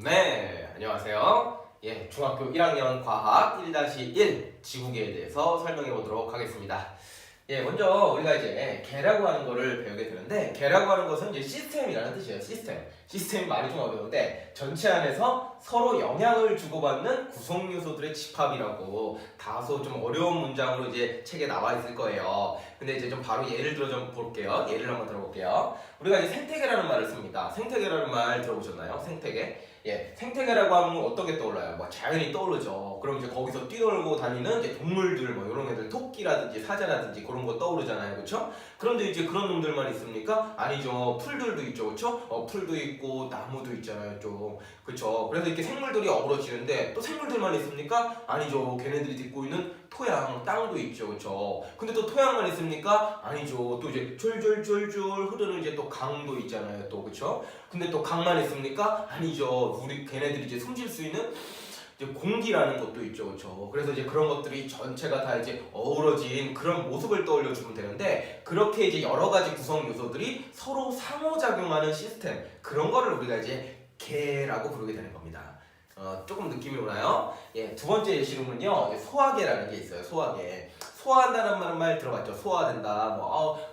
네, 안녕하세요. 예, 중학교 1학년 과학 1-1 지구계에 대해서 설명해 보도록 하겠습니다. 예, 먼저 우리가 이제 개라고 하는 거를 배우게 되는데, 개라고 하는 것은 이제 시스템이라는 뜻이에요. 시스템이 말이 좀 어려운데, 전체 안에서 서로 영향을 주고받는 구성 요소들의 집합이라고 다소 좀 어려운 문장으로 이제 책에 나와 있을 거예요. 근데 이제 좀 바로 예를 들어 좀 볼게요. 예를 한번 들어볼게요. 우리가 이제 생태계라는 말을 씁니다. 생태계라는 말 들어보셨나요? 생태계. 예, 생태계라고 하면 어떤 게 떠올라요? 뭐 자연이 떠오르죠. 그럼 이제 거기서 뛰놀고 다니는 이제 동물들, 뭐 이런 애들, 토끼라든지 사자라든지 그런 거 떠오르잖아요, 그렇죠? 그런데 이제 그런 놈들만 있습니까? 아니죠. 풀들도 있죠, 그렇죠? 풀도 있고 나무도 있잖아요, 좀, 그렇죠? 그래서 이렇게 생물들이 어우러지는데 또 생물들만 있습니까? 아니죠. 걔네들이 딛고 있는 토양, 땅도 있죠, 그렇죠? 근데 또 토양만 있습니까? 아니죠. 또 이제 졸졸졸졸 흐르는 이제 또 강도 있잖아요, 또, 그렇죠? 근데 또 강만 있습니까? 아니죠. 우리 걔네들이 이제 숨쉴 수 있는 이제 공기라는 것도 있죠, 그렇죠? 그래서 이제 그런 것들이 전체가 다 이제 어우러진 그런 모습을 떠올려 주면 되는데, 그렇게 이제 여러 가지 구성 요소들이 서로 상호작용하는 시스템, 그런 거를 우리가 이제 개라고 부르게 되는 겁니다. 조금 느낌이 오나요? 예, 두 번째 예시로는요, 소화계라는 게 있어요. 소화계. 소화한다는 말 들어봤죠? 소화된다.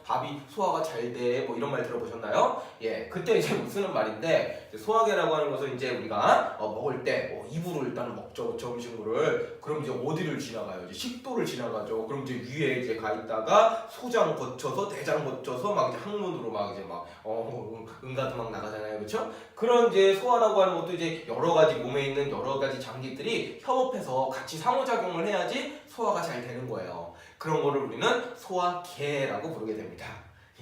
밥이 소화가 잘 돼. 뭐 이런 말 들어보셨나요? 예, 그때 이제 쓰는 말인데, 소화계라고 하는 것은 이제 우리가 먹을 때 입으로 일단 먹죠, 저 음식물을. 그럼 이제 어디를 지나가요? 이제 식도를 지나가죠. 그럼 이제 위에 이제 가 있다가 소장 거쳐서 대장 거쳐서 막 이제 항문으로 막 이제 응가도 막 나가잖아요, 그렇죠? 그런 이제 소화라고 하는 것도 이제 여러 가지 몸에 있는 여러 가지 장기들이 협업해서 같이 상호작용을 해야지 소화가 잘 되는 거예요. 그런 거를 우리는 소화계라고 부르게 됩니다.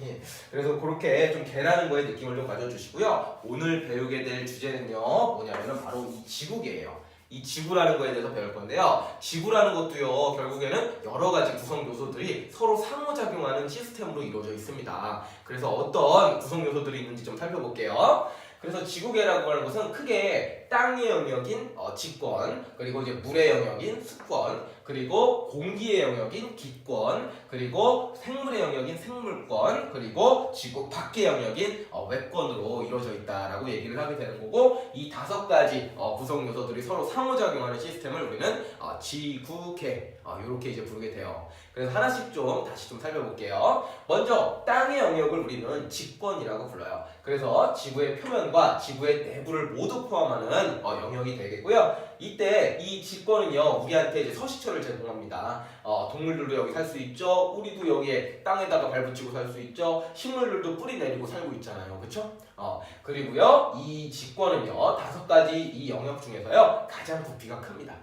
예, 그래서 그렇게 좀 개라는 거에 느낌을 좀 가져주시고요. 오늘 배우게 될 주제는요, 뭐냐면은 바로 이 지구계예요. 이 지구라는 거에 대해서 배울 건데요. 지구라는 것도요, 결국에는 여러 가지 구성 요소들이 서로 상호작용하는 시스템으로 이루어져 있습니다. 그래서 어떤 구성 요소들이 있는지 좀 살펴볼게요. 그래서 지구계라고 하는 것은 크게 땅의 영역인 지권, 그리고 이제 물의 영역인 수권, 그리고 공기의 영역인 기권, 그리고 생물의 영역인 생물권, 그리고 지구 밖의 영역인 외권으로 이루어져 있다라고 얘기를 하게 되는 거고, 이 다섯 가지 구성 요소들이 서로 상호작용하는 시스템을 우리는 지구계 이렇게 이제 부르게 돼요. 그래서 하나씩 좀 다시 좀 살펴볼게요. 먼저 땅의 영역을 우리는 지권이라고 불러요. 그래서 지구의 표면과 지구의 내부를 모두 포함하는 영역이 되겠고요. 이때 이 지권은요, 우리한테 이제 서식처를 제공합니다. 동물들도 여기 살 수 있죠. 우리도 여기에 땅에다가 발 붙이고 살 수 있죠. 식물들도 뿌리 내리고 살고 있잖아요, 그렇죠? 그리고요, 이 지권은요, 다섯 가지 이 영역 중에서요 가장 부피가 큽니다.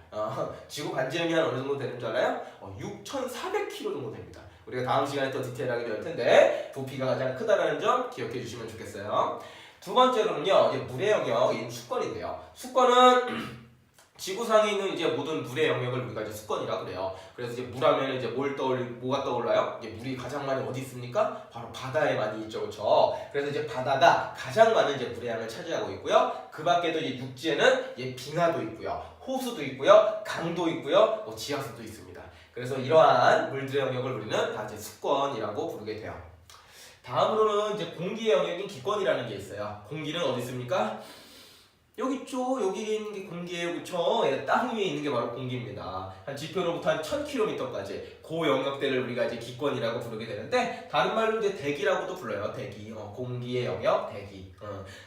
지구 반지름이 한 어느 정도 되는 줄 알아요? 6,400km 정도 됩니다. 우리가 다음 시간에 더 디테일하게 배울 텐데, 부피가 가장 크다라는 점 기억해 주시면 좋겠어요. 두 번째로는요, 이제 물의 영역인 수권인데요. 수권은 지구상에 있는 이제 모든 물의 영역을 우리가 이제 수권이라 그래요. 그래서 이제 물 하면 이제 뭐가 떠올라요? 이제 물이 가장 많이 어디 있습니까? 바로 바다에 많이 있죠, 그렇죠? 그래서 이제 바다가 가장 많은 이제 물의 양을 차지하고 있고요. 그 밖에도 이제 육지에는 빙하도 있고요, 호수도 있고요, 강도 있고요, 지하수도 있습니다. 그래서 이러한 물들의 영역을 우리는 다 이제 수권이라고 부르게 돼요. 다음으로는 이제 공기의 영역인 기권이라는 게 있어요. 공기는 어디 있습니까? 여기 있죠. 여기 있는 게 공기예요, 그쵸? 땅 위에 있는 게 바로 공기입니다. 한 지표로부터 한 1000km까지 그 영역대를 우리가 이제 기권이라고 부르게 되는데, 다른 말로 이제 대기라고도 불러요. 대기, 공기의 영역, 대기.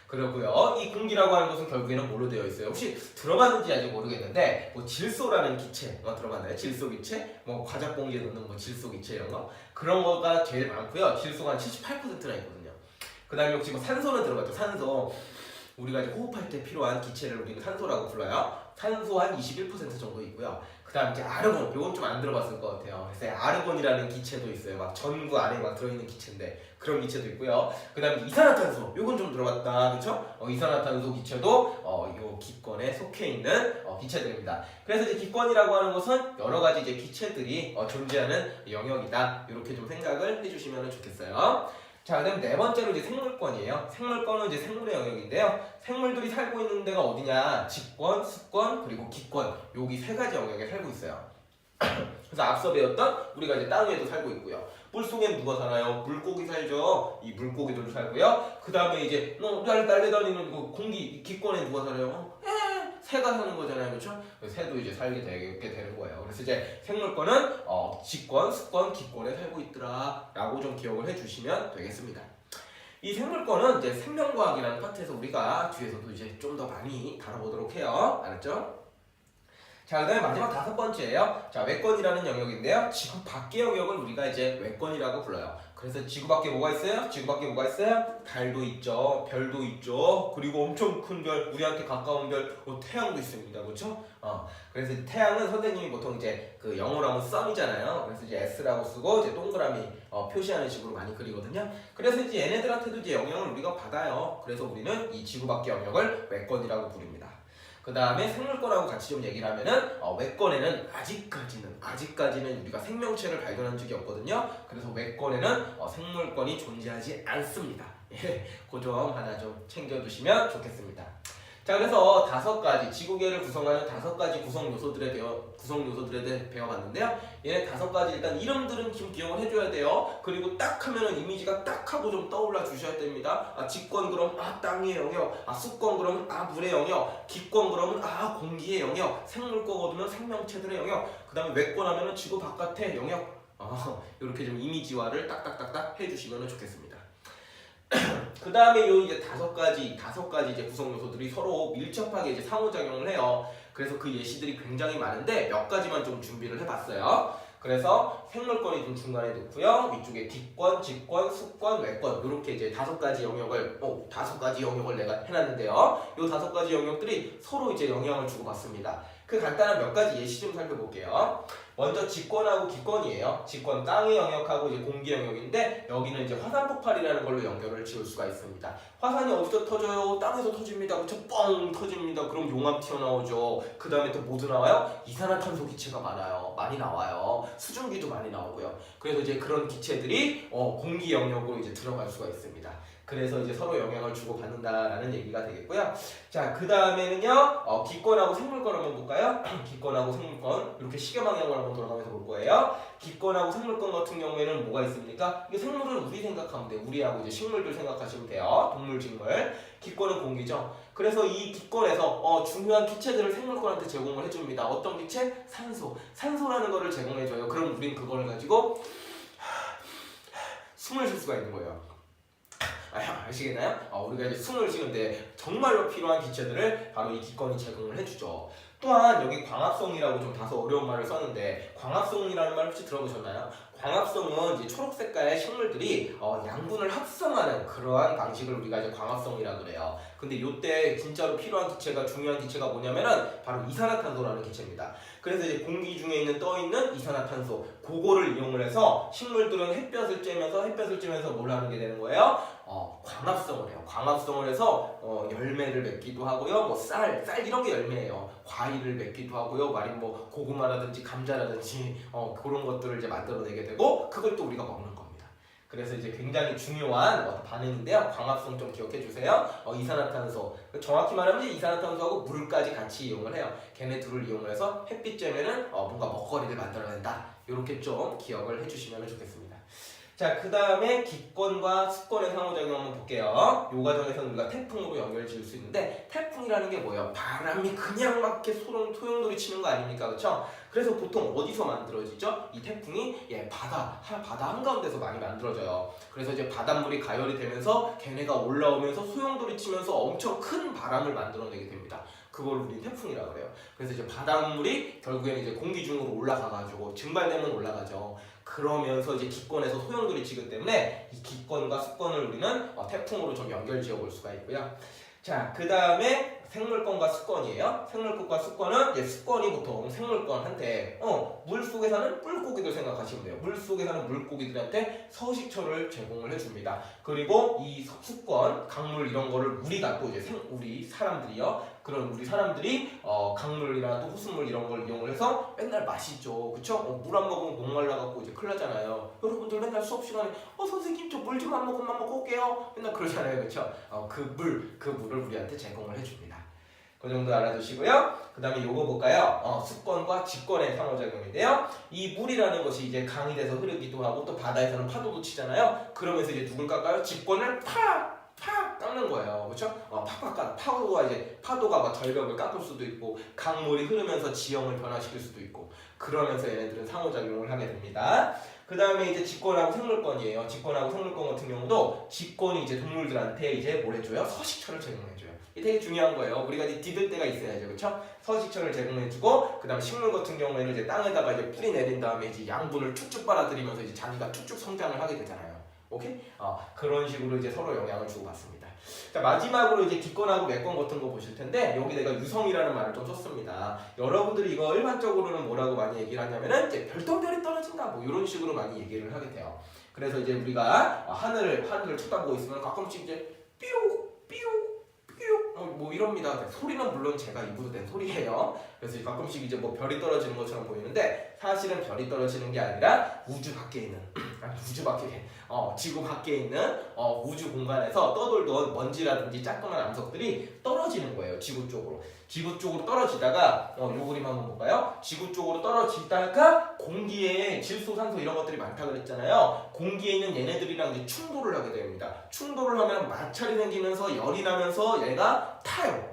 그러고요, 이 공기라고 하는 것은 결국에는 뭘로 되어 있어요? 혹시 들어봤는지 아직 모르겠는데, 질소라는 기체, 들어봤나요? 질소 기체, 과자 봉지에 넣는 질소 기체 이런 거, 그런 거가 제일 많고요. 질소가 한 78%나 있거든요. 그다음에 혹시 산소는 들어봤죠? 산소. 우리가 이제 호흡할 때 필요한 기체를 우리는 산소라고 불러요. 산소 한 21% 정도 있고요. 그 다음 이제 아르곤, 이건 좀 안 들어봤을 것 같아요. 그래서 아르곤이라는 기체도 있어요. 막 전구 안에 막 들어있는 기체인데, 그런 기체도 있고요. 그 다음에 이산화탄소, 이건 좀 들어봤다, 그쵸? 이산화탄소 기체도 요 기권에 속해 있는 기체들입니다. 그래서 이제 기권이라고 하는 것은 여러 가지 이제 기체들이 존재하는 영역이다, 이렇게 좀 생각을 해주시면 좋겠어요. 자, 그다음 네 번째로 이제 생물권이에요. 생물권은 이제 생물의 영역인데요. 생물들이 살고 있는 데가 어디냐? 지권, 수권, 그리고 기권. 여기 세 가지 영역에 살고 있어요. 그래서 앞서 배웠던 우리가 이제 땅 위에도 살고 있고요. 물 속엔 누가 살아요? 물고기 살죠. 이 물고기들도 살고요. 그 다음에 이제 날려다니는 그 공기 기권에 누가 살아요? 새가 사는 거잖아요, 그렇죠? 새도 이제 살게 되는 거예요. 그래서 이제 생물권은 직권, 수권, 기권에 살고 있더라라고 좀 기억을 해주시면 되겠습니다. 이 생물권은 이제 생명과학이라는 파트에서 우리가 뒤에서도 이제 좀 더 많이 다뤄보도록 해요. 알았죠? 자, 그 다음에 마지막 5번째예요. 자, 외권이라는 영역인데요. 지구 밖의 영역을 우리가 이제 외권이라고 불러요. 그래서 지구 밖에 뭐가 있어요? 지구 밖에 뭐가 있어요? 달도 있죠. 별도 있죠. 그리고 엄청 큰 별, 우리한테 가까운 별, 태양도 있습니다. 그렇죠? 그래서 태양은 선생님이 보통 이제 그 영어로 하면 sun이잖아요. 그래서 이제 S라고 쓰고 이제 동그라미 표시하는 식으로 많이 그리거든요. 그래서 이제 얘네들한테도 이제 영향을 우리가 받아요. 그래서 우리는 이 지구 밖의 영역을 외권이라고 부릅니다. 그 다음에 생물권하고 같이 좀 얘기를 하면은 외권에는 아직까지는 우리가 생명체를 발견한 적이 없거든요. 그래서 외권에는 생물권이 존재하지 않습니다. 예, 그 점 하나 좀 챙겨두시면 좋겠습니다. 자, 그래서 5가지 지구계를 구성하는 5가지 구성 요소들에 대해 배워봤는데요. 얘네 5가지 일단 이름들은 좀 기억을 해줘야 돼요. 그리고 딱 하면은 이미지가 딱 하고 좀 떠올라 주셔야 됩니다. 직권 그럼 땅의 영역, 수권 그러면 물의 영역, 기권 그러면 공기의 영역, 생물권 거두면 생명체들의 영역, 그 다음에 외권 하면은 지구 바깥의 영역. 이렇게 좀 이미지화를 딱딱딱딱 해주시면 좋겠습니다. 그 다음에 요 이제 5가지 이제 구성 요소들이 서로 밀접하게 이제 상호작용을 해요. 그래서 그 예시들이 굉장히 많은데 몇 가지만 좀 준비를 해봤어요. 그래서 생물권이 좀 중간에 놓고요. 위쪽에 기권, 직권, 수권, 외권 이렇게 이제 5가지 영역을 내가 해놨는데요. 요 5가지 영역들이 서로 이제 영향을 주고받습니다. 그 간단한 몇 가지 예시 좀 살펴볼게요. 먼저 직권하고 기권이에요. 직권 땅의 영역하고 이제 공기 영역인데 여기는 이제 화산 폭발이라는 걸로 연결을 지을 수가 있습니다. 화산이 어디서 터져요? 땅에서 터집니다. 그렇죠? 뻥 터집니다. 그럼 용암 튀어나오죠. 그 다음에 또 뭐도 나와요? 이산화탄소 기체가 많이 나와요. 수증기도 많이 나오고요. 그래서 이제 그런 기체들이 공기 영역으로 이제 들어갈 수가 있습니다. 그래서 이제 서로 영향을 주고받는다라는 얘기가 되겠고요. 자, 그 다음에는요, 기권하고 생물권 한번 볼까요? 기권하고 생물권 이렇게 시계 방향으로 한번 돌아가면서 볼 거예요. 기권하고 생물권 같은 경우에는 뭐가 있습니까? 이게 생물은 우리 생각하면 돼요. 우리하고 이제 식물들 생각하시면 돼요. 동물, 식물. 기권은 공기죠. 그래서 이 기권에서 중요한 기체들을 생물권한테 제공을 해줍니다. 어떤 기체? 산소라는 거를 제공해줘요. 그럼 우린 그걸 가지고 숨을 쉴 수가 있는 거예요. 아시겠나요? 우리가 이제 숨을 쉬는데 정말로 필요한 기체들을 바로 이 기권이 제공을 해주죠. 또한 여기 광합성이라고 좀 다소 어려운 말을 썼는데 광합성이라는 말 혹시 들어보셨나요? 광합성은 이제 초록색깔의 식물들이 양분을 합성하는 그러한 방식을 우리가 이제 광합성이라고 그래요. 근데 이때 진짜로 필요한 기체가 중요한 기체가 뭐냐면은 바로 이산화탄소라는 기체입니다. 그래서 이제 공기 중에 있는 떠있는 이산화탄소 그거를 이용을 해서 식물들은 햇볕을 쬐면서 뭘 하게 되는 거예요? 광합성을 해요. 광합성을 해서 열매를 맺기도 하고요. 뭐 쌀 이런 게 열매예요. 과일을 맺기도 하고요. 말인 뭐 고구마라든지 감자라든지 그런 것들을 이제 만들어내게 되고 그걸 또 우리가 먹는 겁니다. 그래서 이제 굉장히 중요한 반응인데요. 광합성 좀 기억해 주세요. 이산화탄소 정확히 말하면 이산화탄소하고 물까지 같이 이용을 해요. 걔네 둘을 이용해서 햇빛 쬐면은 뭔가 먹거리를 만들어낸다. 이렇게 좀 기억을 해주시면 좋겠습니다. 자, 그 다음에 기권과 수권의 상호작용 한번 볼게요. 이 과정에서는 우리가 태풍으로 연결 지을 수 있는데 태풍이라는 게 뭐예요? 바람이 그냥 막 이렇게 소용돌이 치는 거 아닙니까? 그렇죠? 그래서 보통 어디서 만들어지죠? 이 태풍이 바다 한가운데서 많이 만들어져요. 그래서 이제 바닷물이 가열이 되면서 걔네가 올라오면서 소용돌이 치면서 엄청 큰 바람을 만들어내게 됩니다. 그걸 우리 태풍이라고 그래요. 그래서 이제 바닷물이 결국에는 이제 공기 중으로 올라가가지고 증발되면 올라가죠. 그러면서 이제 기권에서 소용돌이 치기 때문에 이 기권과 수권을 우리는 태풍으로 좀 연결 지어볼 수가 있고요. 자, 그 다음에 생물권과 수권이에요. 생물권과 수권은 이제 수권이 보통 생물권한테 물 속에 사는 물고기들 생각하시면 돼요. 물 속에 사는 물고기들한테 서식처를 제공을 해줍니다. 그리고 이 수권, 강물 이런 거를 우리가 또 이제 우리 사람들이요. 그런 우리 사람들이 강물이나 또 호수물 이런 걸 이용을 해서 맨날 마시죠. 그쵸? 물 안 먹으면 목말라갖고 이제 큰일 나잖아요. 여러분들 맨날 수업 시간에 선생님 저 물 좀 안 먹고 올게요. 맨날 그러잖아요. 그쵸? 그 물을 우리한테 제공을 해줍니다. 그 정도 알아두시고요. 그 다음에 요거 볼까요? 수권과 직권의 상호작용인데요. 이 물이라는 것이 이제 강이 돼서 흐르기도 하고 또 바다에서는 파도도 치잖아요. 그러면서 이제 누굴 깎아요? 직권을 팍 깎는 거예요. 그렇죠? 팍팍 파도가 막 절벽을 깎을 수도 있고 강물이 흐르면서 지형을 변화시킬 수도 있고 그러면서 얘네들은 상호작용을 하게 됩니다. 그 다음에 이제 직권하고 생물권이에요. 직권하고 생물권 같은 경우도 직권이 이제 동물들한테 이제 뭘 해줘요? 서식처를 제공해줘요. 이게 되게 중요한 거예요. 우리가 이제 디딜 때가 있어야죠, 그렇죠? 서식처를 제공해주고, 그 다음 식물 같은 경우에는 이제 땅에다가 이제 뿌리 내린 다음에 이제 양분을 쭉쭉 빨아들이면서 이제 자기가 쭉쭉 성장을 하게 되잖아요. 오케이? 그런 식으로 이제 서로 영향을 주고받습니다. 자, 마지막으로 이제 기권하고 매권 같은 거 보실 텐데 여기 내가 유성이라는 말을 좀 썼습니다. 여러분들이 이거 일반적으로는 뭐라고 많이 얘기를 하냐면은 이제 별똥별이 떨어진다 뭐 이런 식으로 많이 얘기를 하게 돼요. 그래서 이제 우리가 하늘을 쳐다보고 있으면 가끔씩 이제 삐용 뭐 이럽니다. 소리는 물론 제가 입으로 낸 소리예요. 그래서 가끔씩 이제 뭐 별이 떨어지는 것처럼 보이는데 사실은 별이 떨어지는 게 아니라 우주 밖에 있는 지구 밖에 있는 우주 공간에서 떠돌던 먼지라든지 작동한 암석들이 떨어지는 거예요. 지구 쪽으로 떨어지다가 요 그림 한번 볼까요? 지구 쪽으로 떨어지다가 공기에 질소, 산소 이런 것들이 많다 그랬잖아요. 공기에 있는 얘네들이랑 이제 충돌을 하게 됩니다. 충돌을 하면 마찰이 생기면서 열이 나면서 얘가 타요.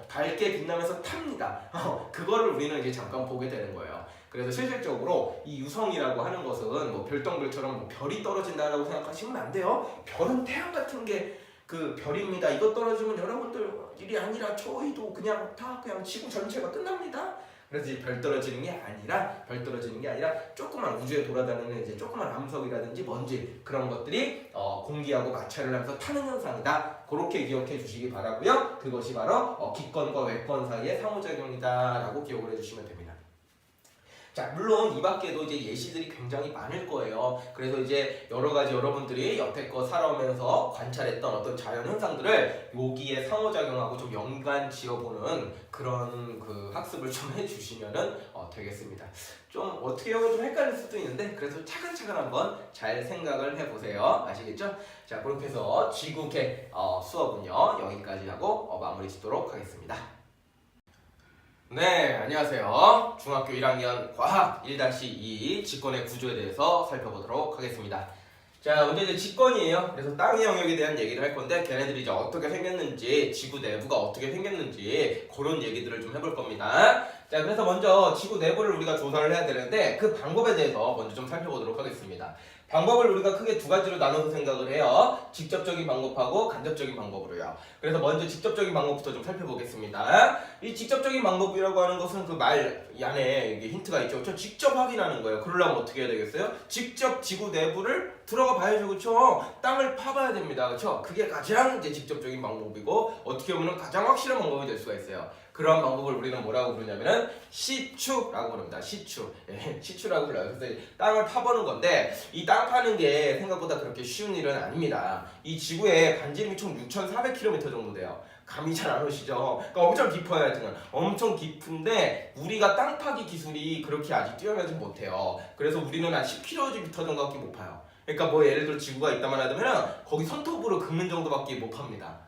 밝게 빛나면서 탑니다. 그거를 우리는 이제 잠깐 보게 되는 거예요. 그래서 실질적으로 이 유성이라고 하는 것은 뭐 별똥별처럼 뭐 별이 떨어진다라고 생각하시면 안 돼요. 별은 태양 같은 게 그 별입니다. 이거 떨어지면 여러분들 일이 아니라 저희도 그냥 지구 전체가 끝납니다. 그래서 이 별 떨어지는 게 아니라 조그만 우주에 돌아다니는 이제 조그만 암석이라든지 먼지 그런 것들이 공기하고 마찰을 하면서 타는 현상이다. 그렇게 기억해 주시기 바라고요. 그것이 바로 기권과 외권 사이의 상호작용이다라고 기억을 해주시면 됩니다. 자, 물론 이 밖에도 이제 예시들이 굉장히 많을 거예요. 그래서 이제 여러 가지 여러분들이 여태껏 살아오면서 관찰했던 어떤 자연 현상들을 여기에 상호작용하고 좀 연관 지어보는 그런 그 학습을 좀 해주시면은 되겠습니다. 좀 어떻게 보면 좀 헷갈릴 수도 있는데 그래서 차근차근 한번 잘 생각을 해보세요. 아시겠죠? 자, 그렇게 해서 지구계 수업은요 여기까지 하고 마무리 짓도록 하겠습니다. 네, 안녕하세요. 중학교 1학년 과학 1-2 직권의 구조에 대해서 살펴보도록 하겠습니다. 자, 먼저 이제 직권이에요. 그래서 땅의 영역에 대한 얘기를 할 건데 걔네들이 이제 어떻게 생겼는지, 지구 내부가 어떻게 생겼는지 그런 얘기들을 좀 해볼 겁니다. 자, 그래서 먼저 지구 내부를 우리가 조사를 해야 되는데 그 방법에 대해서 먼저 좀 살펴보도록 하겠습니다. 방법을 우리가 크게 두 가지로 나눠서 생각을 해요. 직접적인 방법하고 간접적인 방법으로요. 그래서 먼저 직접적인 방법부터 좀 살펴보겠습니다. 이 직접적인 방법이라고 하는 것은 그 말 안에 이게 힌트가 있죠. 저 직접 확인하는 거예요. 그러려면 어떻게 해야 되겠어요? 직접 지구 내부를 들어가 봐야죠. 그렇죠? 땅을 파봐야 됩니다. 그렇죠? 그게 가장 이제 직접적인 방법이고 어떻게 보면 가장 확실한 방법이 될 수가 있어요. 그런 방법을 우리는 뭐라고 부르냐면은 시추라고 부릅니다. 시추라고 불러요. 그래서 땅을 파보는 건데 이 땅 파는 게 생각보다 그렇게 쉬운 일은 아닙니다. 이 지구의 반지름이 총 6,400km 정도 돼요. 감이 잘 안 오시죠? 그러니까 엄청 깊어요. 하여튼 엄청 깊은데 우리가 땅 파기 기술이 그렇게 아직 뛰어나지 못해요. 그래서 우리는 한 10km 정도밖에 못 파요. 그러니까 뭐 예를 들어 지구가 있다만 하면은 거기 손톱으로 긁는 정도밖에 못 팝니다.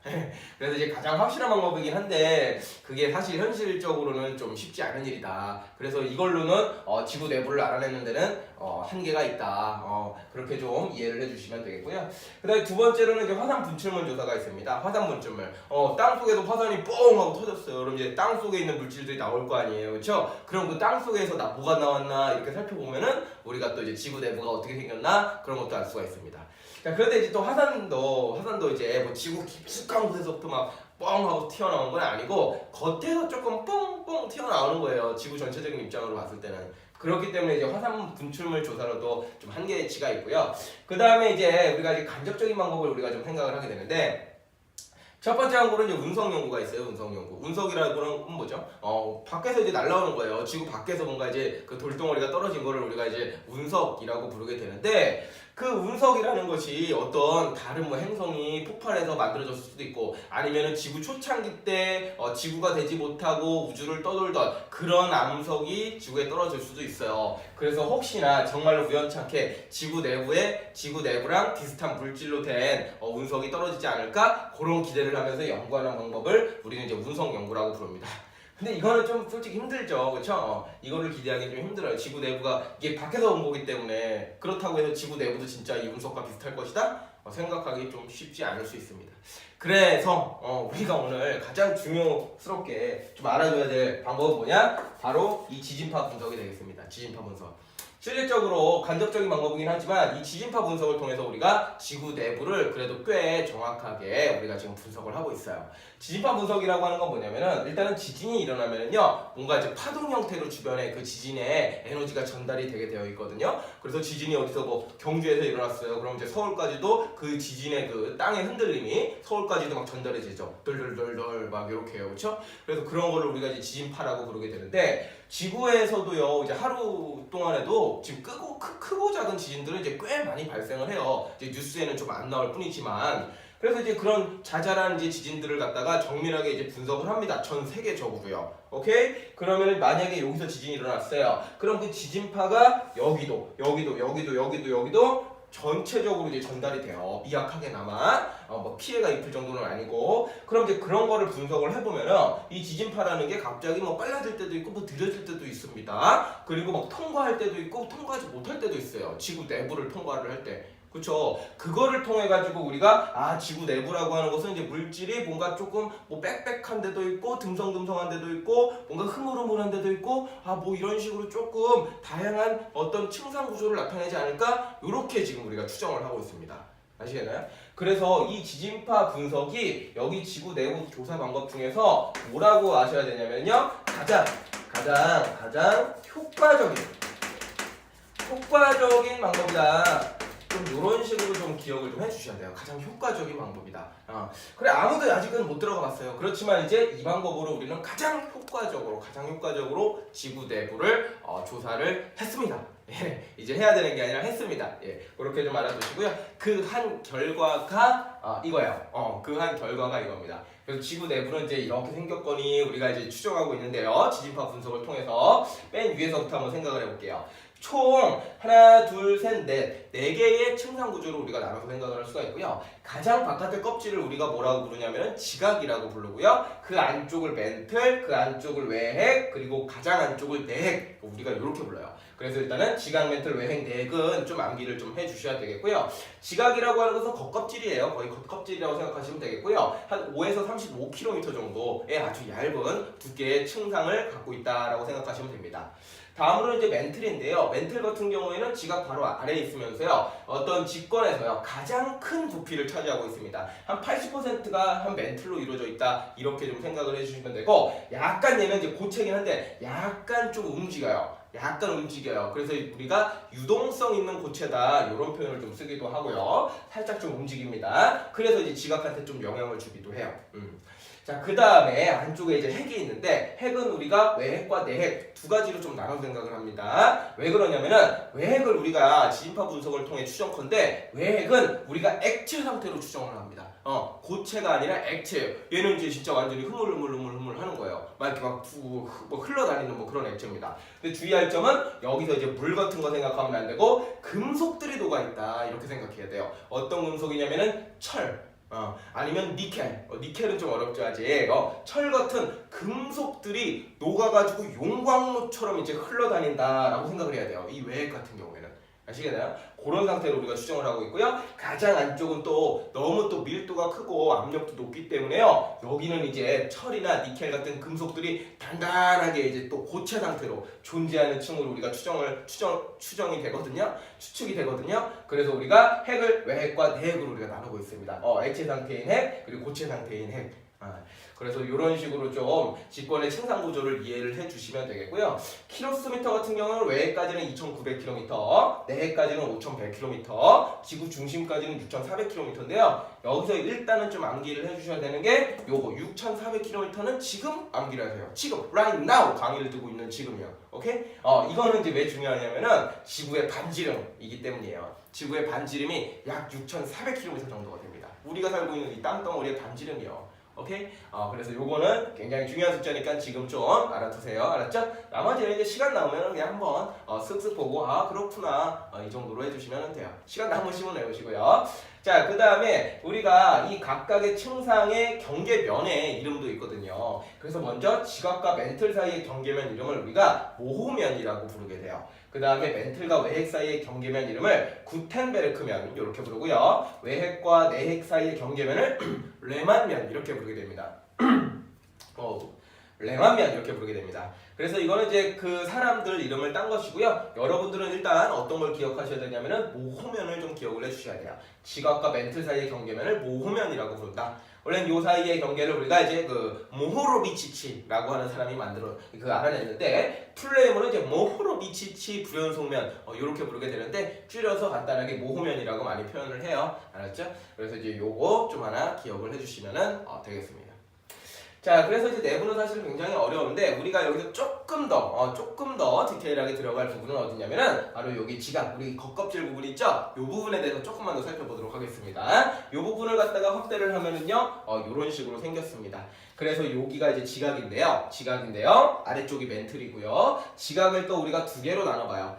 그래서 이제 가장 확실한 방법이긴 한데 그게 사실 현실적으로는 좀 쉽지 않은 일이다. 그래서 이걸로는 지구 내부를 알아내는 데는 한계가 있다. 그렇게 좀 이해를 해주시면 되겠고요. 그다음에 두 번째로는 이제 화산 분출물 조사가 있습니다. 화산 분출물. 땅 속에도 화산이 뽕 하고 터졌어요. 그럼 이제 땅 속에 있는 물질들이 나올 거 아니에요, 그렇죠? 그럼 그 땅 속에서 뭐가 나왔나 이렇게 살펴보면은 우리가 또 이제 지구 내부가 어떻게 생겼나 그런 것도 알 수가 있습니다. 자, 그런데 이제 또 화산도 이제 뭐 지구 깊숙한 곳에서부터 막 뻥 하고 튀어나온 건 아니고 겉에서 조금 뻥뻥 튀어나오는 거예요. 지구 전체적인 입장으로 봤을 때는. 그렇기 때문에 이제 화산 분출물 조사로도 좀 한계치가 있고요. 그 다음에 이제 우리가 이제 간접적인 방법을 우리가 좀 생각을 하게 되는데 첫 번째 항구는 이제 운석 연구가 있어요. 운석 연구. 운석이라는 건 뭐죠? 밖에서 이제 날라오는 거예요. 지구 밖에서 뭔가 이제 그 돌덩어리가 떨어진 거를 우리가 이제 운석이라고 부르게 되는데 그 운석이라는 것이 어떤 다른 뭐 행성이 폭발해서 만들어졌을 수도 있고 아니면은 지구 초창기 때 지구가 되지 못하고 우주를 떠돌던 그런 암석이 지구에 떨어질 수도 있어요. 그래서 혹시나 정말로 우연찮게 지구 내부랑 비슷한 물질로 된 운석이 떨어지지 않을까 그런 기대를 하면서 연구하는 방법을 우리는 이제 운석 연구라고 부릅니다. 근데 이거는 좀 솔직히 힘들죠, 그렇죠? 이거를 기대하기 좀 힘들어요. 지구 내부가 이게 밖에서 온 거기 때문에 그렇다고 해서 지구 내부도 진짜 이 운석과 비슷할 것이다? 생각하기 좀 쉽지 않을 수 있습니다. 그래서 우리가 오늘 가장 중요스럽게 좀 알아줘야 될 방법은 뭐냐? 바로 이 지진파 분석이 되겠습니다. 지진파 분석. 실질적으로 간접적인 방법이긴 하지만 이 지진파 분석을 통해서 우리가 지구 내부를 그래도 꽤 정확하게 우리가 지금 분석을 하고 있어요. 지진파 분석이라고 하는 건 뭐냐면은 일단은 지진이 일어나면은요 뭔가 이제 파동 형태로 주변에 그 지진의 에너지가 전달이 되게 되어 있거든요. 그래서 지진이 어디서 뭐 경주에서 일어났어요. 그럼 이제 서울까지도 그 지진의 그 땅의 흔들림이 서울까지도 막 전달이 되죠. 덜덜덜덜 막 이렇게요, 그렇죠? 그래서 그런 거를 우리가 이제 지진파라고 부르게 되는데 지구에서도요 이제 하루 동안에도 지금 크고 작은 지진들은 이제 꽤 많이 발생을 해요. 이제 뉴스에는 좀 안 나올 뿐이지만. 그래서 이제 그런 자잘한 이제 지진들을 갖다가 정밀하게 이제 분석을 합니다. 전 세계적으로요. 오케이? 그러면 만약에 여기서 지진이 일어났어요. 그럼 그 지진파가 여기도 전체적으로 이제 전달이 돼요. 미약하게나마 뭐 피해가 입을 정도는 아니고. 그럼 이제 그런 거를 분석을 해보면은 이 지진파라는 게 갑자기 뭐 빨라질 때도 있고 뭐 느려질 때도 있습니다. 그리고 막 통과할 때도 있고 통과하지 못할 때도 있어요. 지구 내부를 통과를 할 때. 그쵸? 그거를 통해 가지고 우리가 지구 내부라고 하는 것은 이제 물질이 뭔가 조금 뭐 빽빽한 데도 있고 듬성듬성한 데도 있고 뭔가 흐물흐물한 데도 있고 뭐 이런 식으로 조금 다양한 어떤 층상 구조를 나타내지 않을까? 이렇게 지금 우리가 추정을 하고 있습니다. 아시겠나요? 그래서 이 지진파 분석이 여기 지구 내부 조사 방법 중에서 뭐라고 아셔야 되냐면요. 가장 효과적인 방법이다. 좀 이런 식으로 좀 기억을 좀 해주셔야 돼요. 가장 효과적인 방법이다. 그래 아무도 아직은 못 들어가 봤어요. 그렇지만 이제 이 방법으로 우리는 가장 효과적으로 지구 내부를 조사를 했습니다. 예, 이제 해야 되는 게 아니라 했습니다. 예, 그렇게 좀 알아두시고요. 그 한 결과가 이거예요. 그 한 결과가 이겁니다. 그래서 지구 내부는 이제 이렇게 생겼거니 우리가 이제 추정하고 있는데요. 지진파 분석을 통해서 맨 위에서부터 한번 생각을 해볼게요. 총 하나, 둘, 셋, 넷, 네 개의 층상 구조를 우리가 나눠서 생각을 할 수가 있고요. 가장 바깥의 껍질을 우리가 뭐라고 부르냐면 지각이라고 부르고요. 그 안쪽을 멘틀, 그 안쪽을 외핵, 그리고 가장 안쪽을 내핵. 우리가 이렇게 불러요. 그래서 일단은 지각, 멘틀, 외핵, 내핵은 좀 암기를 좀 해주셔야 되겠고요. 지각이라고 하는 것은 겉껍질이에요. 거의 겉껍질이라고 생각하시면 되겠고요. 한 5에서 35km 정도의 아주 얇은 두께의 층상을 갖고 있다라고 생각하시면 됩니다. 다음으로 이제 멘틀인데요. 멘틀 같은 경우에는 지각 바로 아래에 있으면서요. 어떤 직권에서요. 가장 큰 부피를 차지하고 있습니다. 한 80%가 한 멘틀로 이루어져 있다. 이렇게 좀 생각을 해주시면 되고 약간 얘는 이제 고체긴 한데 약간 좀 움직여요. 그래서 우리가 유동성 있는 고체다. 이런 표현을 좀 쓰기도 하고요. 살짝 좀 움직입니다. 그래서 이제 지각한테 좀 영향을 주기도 해요. 자, 그 다음에 안쪽에 이제 핵이 있는데 핵은 우리가 외핵과 내핵 두 가지로 좀 나눠 생각을 합니다. 왜 그러냐면은 외핵을 우리가 지진파 분석을 통해 추정컨대 외핵은 우리가 액체 상태로 추정을 합니다. 고체가 아니라 액체예요. 얘는 이제 진짜 완전히 흐물흐물 하는 거예요. 막 이렇게 뭐 흘러다니는 뭐 그런 액체입니다. 근데 주의할 점은 여기서 이제 물 같은 거 생각하면 안 되고 금속들이 녹아 있다 이렇게 생각해야 돼요. 어떤 금속이냐면은 철. 아니면 니켈. 니켈은 좀 어렵죠 아직. 철 같은 금속들이 녹아가지고 용광로처럼 이제 흘러다닌다라고 생각을 해야 돼요. 이 외핵 같은 경우에는. 아시겠나요? 그런 상태로 우리가 추정을 하고 있고요. 가장 안쪽은 또 너무 또 밀도가 크고 압력도 높기 때문에요. 여기는 이제 철이나 니켈 같은 금속들이 단단하게 이제 또 고체 상태로 존재하는 층으로 우리가 추정이 되거든요. 추측이 되거든요. 그래서 우리가 핵을 외핵과 내핵으로 우리가 나누고 있습니다. 액체 상태인 핵 그리고 고체 상태인 핵. 그래서 이런 식으로 좀 직권의 층상 구조를 이해를 해주시면 되겠고요. 킬로스미터 같은 경우는 외핵까지는 2,900km, 내핵까지는 5,100km, 지구 중심까지는 6,400km인데요. 여기서 일단은 좀 암기를 해주셔야 되는 게 요거 6,400km는 지금 암기를 하세요. 지금 right now 강의를 듣고 있는 지금이요. 오케이? 이거는 이제 왜 중요하냐면은 지구의 반지름이기 때문이에요. 지구의 반지름이 약 6,400km 정도가 됩니다. 우리가 살고 있는 이 땅덩어리의 반지름이요. 오케이? 그래서 요거는 굉장히 중요한 숫자니까 지금 좀 알아두세요. 알았죠? 나머지는 이제 시간 나오면 그냥 한번 쓱쓱 보고 그렇구나 이 정도로 해주시면 돼요. 시간 남으시면 외우시고요. 자, 그 다음에 우리가 이 각각의 층상의 경계면의 이름도 있거든요. 그래서 먼저 지각과 멘틀 사이의 경계면 이름을 우리가 모호면이라고 부르게 돼요. 그 다음에 멘틀과 외핵 사이의 경계면 이름을 구텐베르크면 이렇게 부르고요. 외핵과 내핵 사이의 경계면을 레만면 이렇게 부르게 됩니다. 레만면 이렇게 부르게 됩니다. 그래서 이거는 이제 그 사람들 이름을 딴 것이고요. 여러분들은 일단 어떤 걸 기억하셔야 되냐면은 모호면을 좀 기억을 해주셔야 돼요. 지각과 멘틀 사이의 경계면을 모호면이라고 부른다. 원래는 요 사이의 경계를 우리가 이제 그 모호로비치치라고 하는 사람이 알아냈는데 풀네임으로 이제 모호로비치치 불연속면 이렇게 부르게 되는데 줄여서 간단하게 모호면이라고 많이 표현을 해요. 알았죠? 그래서 이제 요거 좀 하나 기억을 해주시면은 되겠습니다. 자, 그래서 이제 내부는 사실 굉장히 어려운데 우리가 여기서 조금 더 디테일하게 들어갈 부분은 어디냐면은 바로 여기 지각, 우리 겉껍질 부분 있죠? 이 부분에 대해서 조금만 더 살펴보도록 하겠습니다. 이 부분을 갖다가 확대를 하면은요, 이런 식으로 생겼습니다. 그래서 여기가 이제 지각인데요. 아래쪽이 멘틀이고요. 지각을 또 우리가 두 개로 나눠봐요.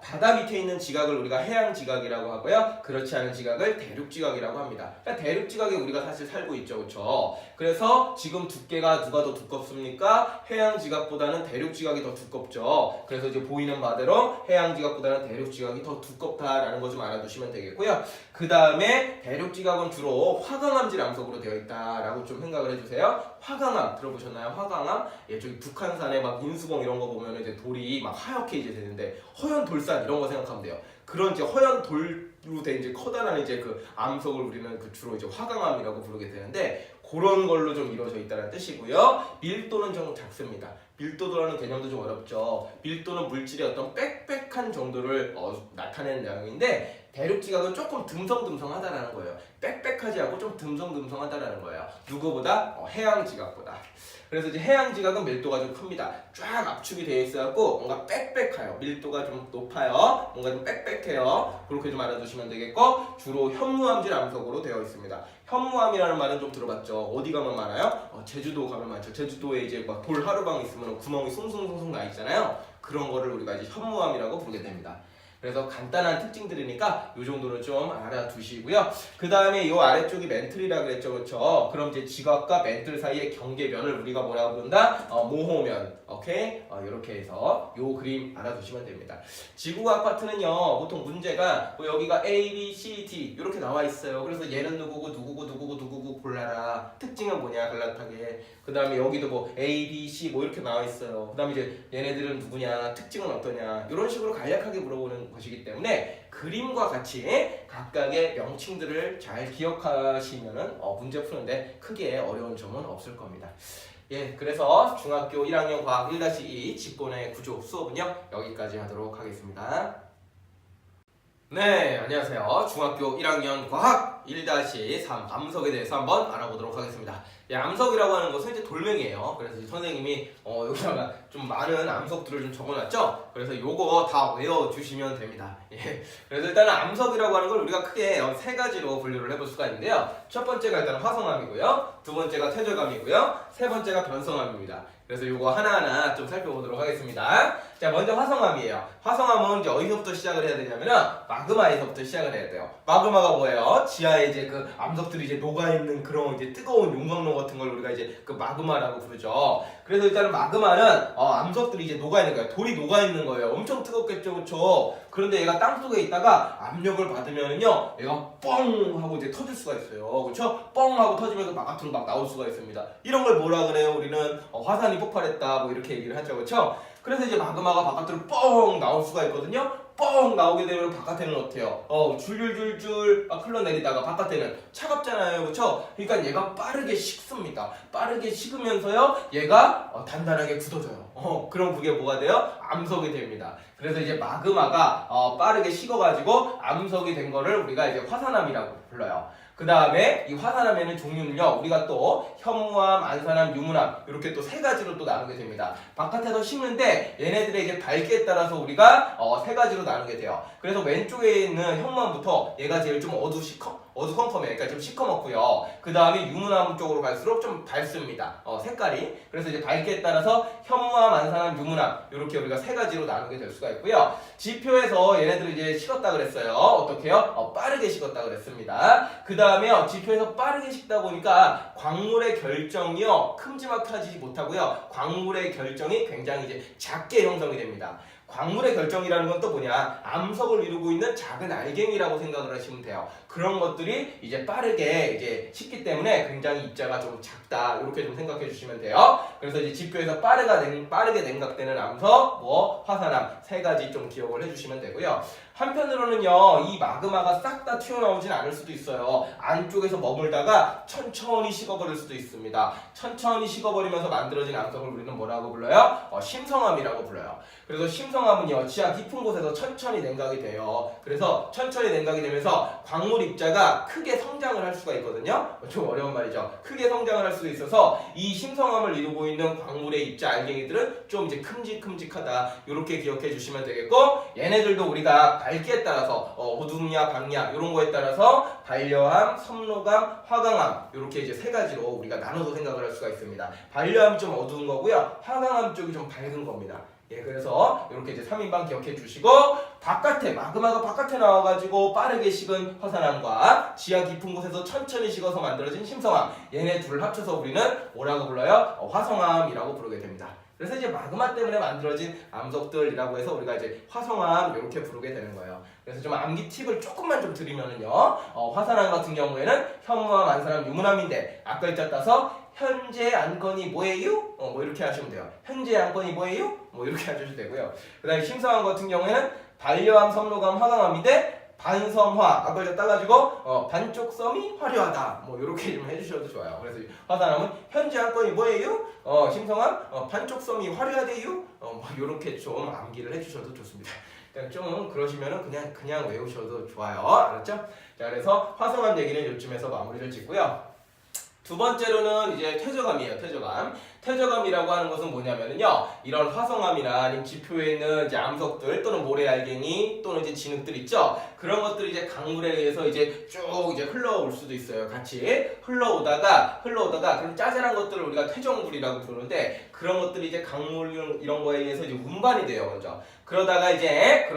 바다 밑에 있는 지각을 우리가 해양 지각이라고 하고요. 그렇지 않은 지각을 대륙 지각이라고 합니다. 그러니까 대륙 지각에 우리가 사실 살고 있죠, 그렇죠? 그래서 지금 두께가 누가 더 두껍습니까? 해양 지각보다는 대륙 지각이 더 두껍죠. 그래서 이제 보이는 바대로 해양 지각보다는 대륙 지각이 더 두껍다라는 거 좀 알아두시면 되겠고요. 그 다음에 대륙 지각은 주로 화강암질 암석으로 되어 있다라고 좀 생각을 해주세요. 화강암 들어보셨나요? 화강암? 예, 저기 북한산에 막 인수봉 이런 거 보면 이제 돌이 막 하얗게 이제 되는데 허연 돌산 이런 거 생각하면 돼요. 그런 이제 허연 돌로 된 이제 커다란 이제 그 암석을 우리는 그 주로 이제 화강암이라고 부르게 되는데 그런 걸로 좀 이루어져 있다는 뜻이고요. 밀도는 좀 작습니다. 밀도도라는 개념도 좀 어렵죠. 밀도는 물질의 어떤 빽빽한 정도를 나타내는 내용인데 대륙 지각은 조금 듬성듬성하다라는 거예요. 빽빽하지 않고 좀 듬성듬성하다라는 거예요. 누구보다? 해양 지각보다. 그래서 이제 해양 지각은 밀도가 좀 큽니다. 쫙 압축이 되어 있어갖고 뭔가 빽빽해요. 밀도가 좀 높아요. 뭔가 좀 빽빽해요. 그렇게 좀 알아두시면 되겠고 주로 현무암질 암석으로 되어 있습니다. 현무암이라는 말은 좀 들어봤죠. 어디 가면 많아요? 제주도 가면 많죠. 제주도에 이제 막 돌 하루방 있으면 구멍이 숭숭숭숭 나 있잖아요. 그런 거를 우리가 이제 현무암이라고 부르게 됩니다. 그래서 간단한 특징들이니까 이 정도는 좀 알아두시고요. 그 다음에 이 아래쪽이 멘틀이라 그랬죠, 그렇죠? 그럼 이제 지각과 멘틀 사이의 경계면을 우리가 뭐라고 부른다? 모호면. 오케이? 이렇게 해서 이 그림 알아두시면 됩니다. 지구과학 파트는요, 보통 문제가 뭐 여기가 A, B, C, D 이렇게 나와 있어요. 그래서 얘는 누구고 골라라. 특징은 뭐냐, 갈라타게. 그 다음에 여기도 뭐 A, B, C 뭐 이렇게 나와 있어요. 그 다음에 이제 얘네들은 누구냐, 특징은 어떠냐 이런 식으로 간략하게 물어보는 것이기 때문에 그림과 같이 각각의 명칭들을 잘 기억하시면은 문제 푸는데 크게 어려운 점은 없을 겁니다. 예, 그래서 중학교 1학년 과학 1-2 직본의 구조 수업은요 여기까지 하도록 하겠습니다. 네, 안녕하세요. 중학교 1학년 과학 1-3 암석에 대해서 한번 알아보도록 하겠습니다. 예, 암석이라고 하는 것은 이제 돌멩이에요. 그래서 이제 선생님이 여기다가 좀 많은 암석들을 좀 적어놨죠. 그래서 요거 다 외워주시면 됩니다. 예, 그래서 일단은 암석이라고 하는 걸 우리가 크게 세 가지로 분류를 해볼 수가 있는데요. 첫 번째가 일단 화성암이고요. 두 번째가 퇴적암이고요. 세 번째가 변성암입니다. 그래서 요거 하나하나 좀 살펴보도록 하겠습니다. 자, 먼저 화성암이에요. 화성암은 이제 어디서부터 시작을 해야 되냐면은 마그마에서부터 시작을 해야 돼요. 마그마가 뭐예요? 지하에 이제 그 암석들이 이제 녹아있는 그런 이제 뜨거운 용광로 같은 걸 우리가 이제 그 마그마라고 부르죠. 그래서 일단은 마그마는 암석들이 이제 녹아있는 거예요. 돌이 녹아있는 거예요. 엄청 뜨겁겠죠, 그렇죠? 그런데 얘가 땅속에 있다가 압력을 받으면은요, 얘가 뻥 하고 이제 터질 수가 있어요. 그렇죠? 뻥 하고 터지면서 바깥으로 막 나올 수가 있습니다. 이런 걸 뭐라 그래요? 우리는 화산이 폭발했다, 뭐 이렇게 얘기를 하죠, 그렇죠? 그래서 이제 마그마가 바깥으로 뻥 나올 수가 있거든요. 뻥 나오게 되면 바깥에는 어때요? 줄줄줄줄 흘러내리다가 바깥에는 차갑잖아요, 그렇죠? 그러니까 얘가 빠르게 식습니다. 빠르게 식으면서요, 얘가 단단하게 굳어져요. 그럼 그게 뭐가 돼요? 암석이 됩니다. 그래서 이제 마그마가 빠르게 식어가지고 암석이 된 거를 우리가 이제 화산암이라고 불러요. 그 다음에 이 화산암에는 종류는요, 우리가 또 현무암, 안산암, 유문암 이렇게 또 세 가지로 또 나누게 됩니다. 바깥에서 식는데 얘네들의 이제 밝기에 따라서 우리가 세 가지로 나누게 돼요. 그래서 왼쪽에 있는 현무암부터 얘가 제일 좀 어두컴컴해. 그러니까 좀 시커멓고요. 그 다음에 유문암 쪽으로 갈수록 좀 밝습니다. 색깔이. 그래서 이제 밝기에 따라서 현무암, 안산암, 유문암 이렇게 우리가 세 가지로 나누게 될 수가 있고요. 지표에서 얘네들을 이제 식었다 그랬어요. 어떻게요? 빠르게 식었다 그랬습니다. 그 다음에요. 지표에서 빠르게 식다 보니까 광물의 결정이요. 큼지막하지 못하고요. 광물의 결정이 굉장히 이제 작게 형성이 됩니다. 광물의 결정이라는 건 또 뭐냐? 암석을 이루고 있는 작은 알갱이라고 생각을 하시면 돼요. 그런 것들이 이제 빠르게 이제 식기 때문에 굉장히 입자가 좀 작다. 이렇게 좀 생각해 주시면 돼요. 그래서 이제 지표에서 빠르게 냉각되는 암석, 화산암 세 가지 좀 기억을 해주시면 되고요. 한편으로는요, 이 마그마가 싹 다 튀어나오진 않을 수도 있어요. 안쪽에서 머물다가 천천히 식어버릴 수도 있습니다. 천천히 식어버리면서 만들어진 암석을 우리는 뭐라고 불러요? 심성암이라고 불러요. 그래서 심성암은요, 지하 깊은 곳에서 천천히 냉각이 돼요. 그래서 천천히 냉각이 되면서 광물 입자가 크게 성장을 할 수가 있거든요. 좀 어려운 말이죠. 크게 성장을 할 수도 있어서 이 심성암을 이루고 있는 광물의 입자 알갱이들은 좀 이제 큼직큼직하다. 이렇게 기억해 주시면 되겠고, 얘네들도 우리가 밝기에 따라서 어둡냐 밝냐 이런 거에 따라서 반려암, 섬로감, 화강암 이렇게 이제 세 가지로 우리가 나눠서 생각을 할 수가 있습니다. 반려암이 좀 어두운 거고요. 화강암 쪽이 좀 밝은 겁니다. 그래서 이렇게 이제 3인방 기억해 주시고, 마그마가 바깥에 나와가지고 빠르게 식은 화산암과 지하 깊은 곳에서 천천히 식어서 만들어진 심성암, 얘네 둘을 합쳐서 우리는 뭐라고 불러요? 화성암이라고 부르게 됩니다. 그래서 이제 마그마 때문에 만들어진 암석들이라고 해서 우리가 이제 화성암 이렇게 부르게 되는 거예요. 그래서 좀 암기 팁을 조금만 좀 드리면은요, 화산암 같은 경우에는 현무암, 안산암, 유문암인데 앞 글자 따서 현재 안건이 뭐예요? 뭐 이렇게 하시면 돼요. 현재 안건이 뭐예요? 뭐 이렇게 하셔도 되고요. 그 다음에 심성암 같은 경우에는 반려암, 섬로감, 화강암인데 반섬화 앞글자 따가지고 반쪽 섬이 화려하다. 뭐 이렇게 좀 해주셔도 좋아요. 그래서 화산암은 현재 안건이 뭐예요? 심성암 반쪽 섬이 화려하대요. 뭐 이렇게 좀 암기를 해주셔도 좋습니다. 좀 그러시면은 그냥 외우셔도 좋아요. 알았죠? 자, 그래서 화성암 얘기는 요쯤에서 마무리를 짓고요. 두 번째로는 이제 퇴적암이에요. 퇴적암이라고 하는 것은 뭐냐면요, 이런 화성암이나 아니면 지표에 있는 이제 암석들 또는 모래알갱이 또는 이제 진흙들 있죠. 그런 것들이 이제 강물에 의해서 이제 쭉 이제 흘러올 수도 있어요. 같이 흘러오다가 그런 짜잘한 것들을 우리가 퇴적물이라고 부르는데, 그런 것들이 이제 강물 이런 거에 의해서 이제 운반이 돼요. 먼저 그러다가 이제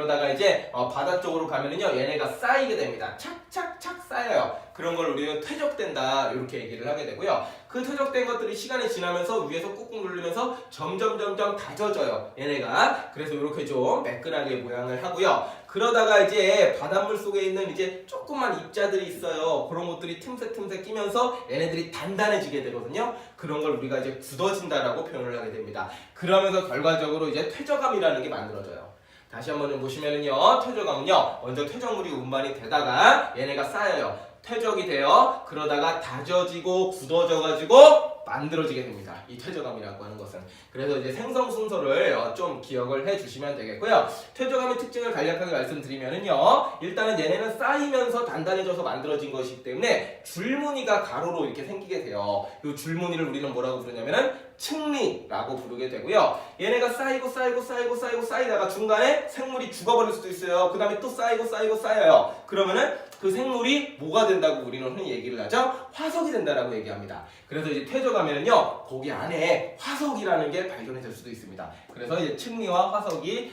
바다 쪽으로 가면은요, 얘네가 쌓이게 됩니다. 착착착 쌓여요. 그런 걸 우리는 퇴적된다 이렇게 얘기를 하게 되고요. 그 퇴적된 것들이 시간이 지나면서 위에서 꾹꾹 누르면서 점점 다져져요. 얘네가. 그래서 이렇게 좀 매끈하게 모양을 하고요. 그러다가 이제 바닷물 속에 있는 이제 조그만 입자들이 있어요. 그런 것들이 틈새 끼면서 얘네들이 단단해지게 되거든요. 그런 걸 우리가 이제 굳어진다라고 표현을 하게 됩니다. 그러면서 결과적으로 이제 퇴적암이라는 게 만들어져요. 다시 한번 좀 보시면은요, 퇴적암은요, 먼저 퇴적물이 운반이 되다가 얘네가 쌓여요. 퇴적이 돼요. 그러다가 다져지고 굳어져가지고 만들어지게 됩니다. 이 퇴적암이라고 하는 것은. 그래서 이제 생성 순서를 좀 기억을 해주시면 되겠고요. 퇴적암의 특징을 간략하게 말씀드리면은요, 일단은 얘네는 쌓이면서 단단해져서 만들어진 것이기 때문에 줄무늬가 가로로 이렇게 생기게 돼요. 이 줄무늬를 우리는 뭐라고 부르냐면은 층리라고 부르게 되고요. 얘네가 쌓이다가 중간에 생물이 죽어버릴 수도 있어요. 그 다음에 또 쌓여요. 그러면은 그 생물이 뭐가 된다고 우리는 흔히 얘기를 하죠? 화석이 된다라고 얘기합니다. 그래서 이제 퇴적하면은요, 거기 안에 화석이라는 게 발견이 될 수도 있습니다. 그래서 이제 층리와 화석이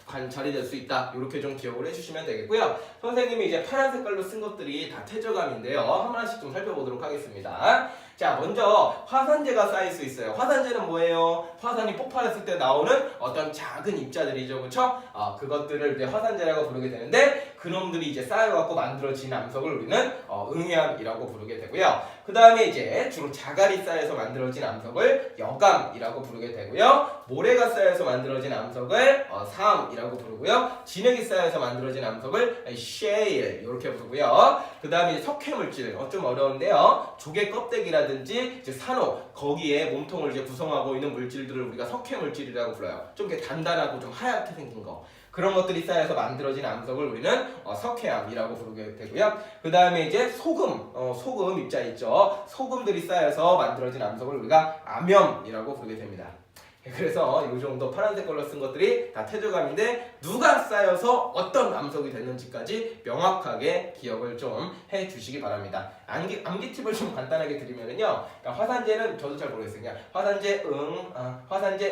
관찰이 될 수 있다. 이렇게 좀 기억을 해주시면 되겠고요. 선생님이 이제 파란 색깔로 쓴 것들이 다 퇴적암인데요. 하나씩 좀 살펴보도록 하겠습니다. 자, 먼저 화산재가 쌓일 수 있어요. 화산재는 뭐예요? 화산이 폭발했을 때 나오는 어떤 작은 입자들이죠, 그렇죠? 그것들을 이제 화산재라고 부르게 되는데, 그놈들이 이제 쌓여갖고 만들어진 암석을 우리는 응해암이라고 부르게 되고요. 그 다음에 이제 주로 자갈이 쌓여서 만들어진 암석을 여감이라고 부르게 되고요. 모래가 쌓여서 만들어진 암석을 사암이라고 부르고요. 진흙이 쌓여서 만들어진 암석을 shale 이렇게 부르고요. 그 다음에 석회물질, 좀 어려운데요. 조개 껍데기라든지 이제 산호, 거기에 몸통을 이제 구성하고 있는 물질들을 우리가 석회물질이라고 불러요. 좀 이렇게 단단하고 좀 하얗게 생긴 거. 그런 것들이 쌓여서 만들어진 암석을 우리는 석회암이라고 부르게 되고요. 그 다음에 이제 소금 입자 있죠. 소금들이 쌓여서 만들어진 암석을 우리가 암염이라고 부르게 됩니다. 그래서 이 정도 파란색 걸로 쓴 것들이 다 퇴적암인데 누가 쌓여서 어떤 암석이 됐는지까지 명확하게 기억을 좀 해주시기 바랍니다. 암기 팁을 좀 간단하게 드리면은요, 그러니까 화산재는 저도 잘 모르겠어요. 그냥 화산재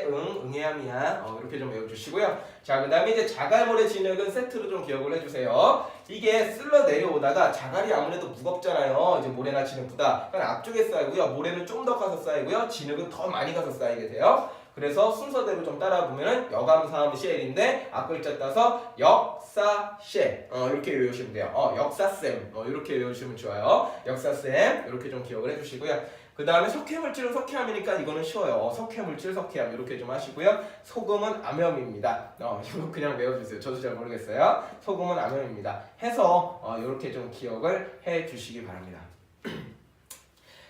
응해암이야 이렇게 좀 외워주시고요. 자, 그다음에 이제 자갈모래 진흙은 세트로 좀 기억을 해주세요. 이게 쓸러 내려오다가 자갈이 아무래도 무겁잖아요. 이제 모래나 진흙보다. 그러니까 앞쪽에 쌓이고요. 모래는 좀 더 가서 쌓이고요. 진흙은 더 많이 가서 쌓이게 돼요. 그래서 순서대로 좀 따라 보면은 여감사함 쉘인데 앞글자 따서 역사쉘 이렇게 외우시면 돼요. 역사쌤 이렇게 외우시면 좋아요. 역사쌤 이렇게 좀 기억을 해주시고요. 그 다음에 석회물질은 석회암이니까 이거는 쉬워요. 석회물질 석회암 이렇게 좀 하시고요. 소금은 암염입니다. 이거 그냥 외워주세요. 저도 잘 모르겠어요. 소금은 암염입니다. 해서 이렇게 좀 기억을 해주시기 바랍니다.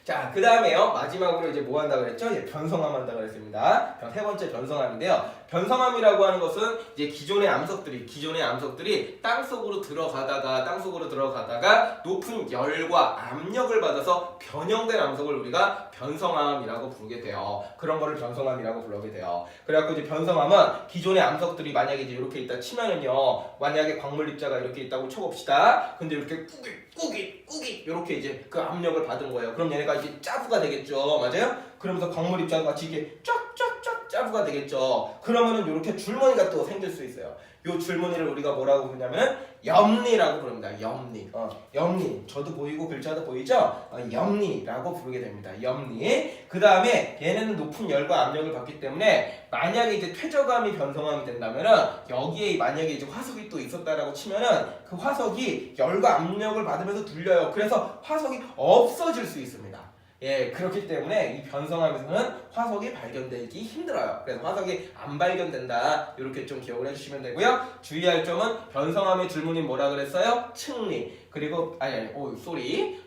자, 그 다음에요. 마지막으로 이제 뭐 한다고 그랬죠? 예, 변성암 한다고 그랬습니다. 세 번째 변성암인데요. 변성암이라고 하는 것은 이제 기존의 암석들이 땅속으로 들어가다가 높은 열과 압력을 받아서 변형된 암석을 우리가 변성암이라고 부르게 돼요. 그런 거를 변성암이라고 부르게 돼요. 그래갖고 이제 변성암은 기존의 암석들이 만약에 이제 이렇게 있다 치면은요, 만약에 광물 입자가 이렇게 있다고 쳐봅시다. 근데 이렇게 꾸깃 이렇게 이제 그 압력을 받은 거예요. 그럼 얘네가 이제 짜부가 되겠죠, 맞아요? 그러면서 광물 입자가 같이 이게 쫙쫙쫙 짜부가 되겠죠. 그러면은 이렇게 줄무늬가 또 생길 수 있어요. 요 줄무늬를 우리가 뭐라고 부르냐면 염리라고 부릅니다. 염리. 저도 보이고 글자도 보이죠? 염리라고 부르게 됩니다. 염리. 그 다음에 얘네는 높은 열과 압력을 받기 때문에 만약에 이제 퇴적암이 변성암이 된다면은 여기에 만약에 이제 화석이 또 있었다라고 치면은 그 화석이 열과 압력을 받으면서 눌려요. 그래서 화석이 없어질 수 있습니다. 예, 그렇기 때문에 이 변성암에서는 화석이 발견되기 힘들어요. 그래서 화석이 안 발견된다. 이렇게 좀 기억을 해주시면 되고요. 주의할 점은 변성암의 줄무늬는 뭐라 그랬어요? 층리. 그리고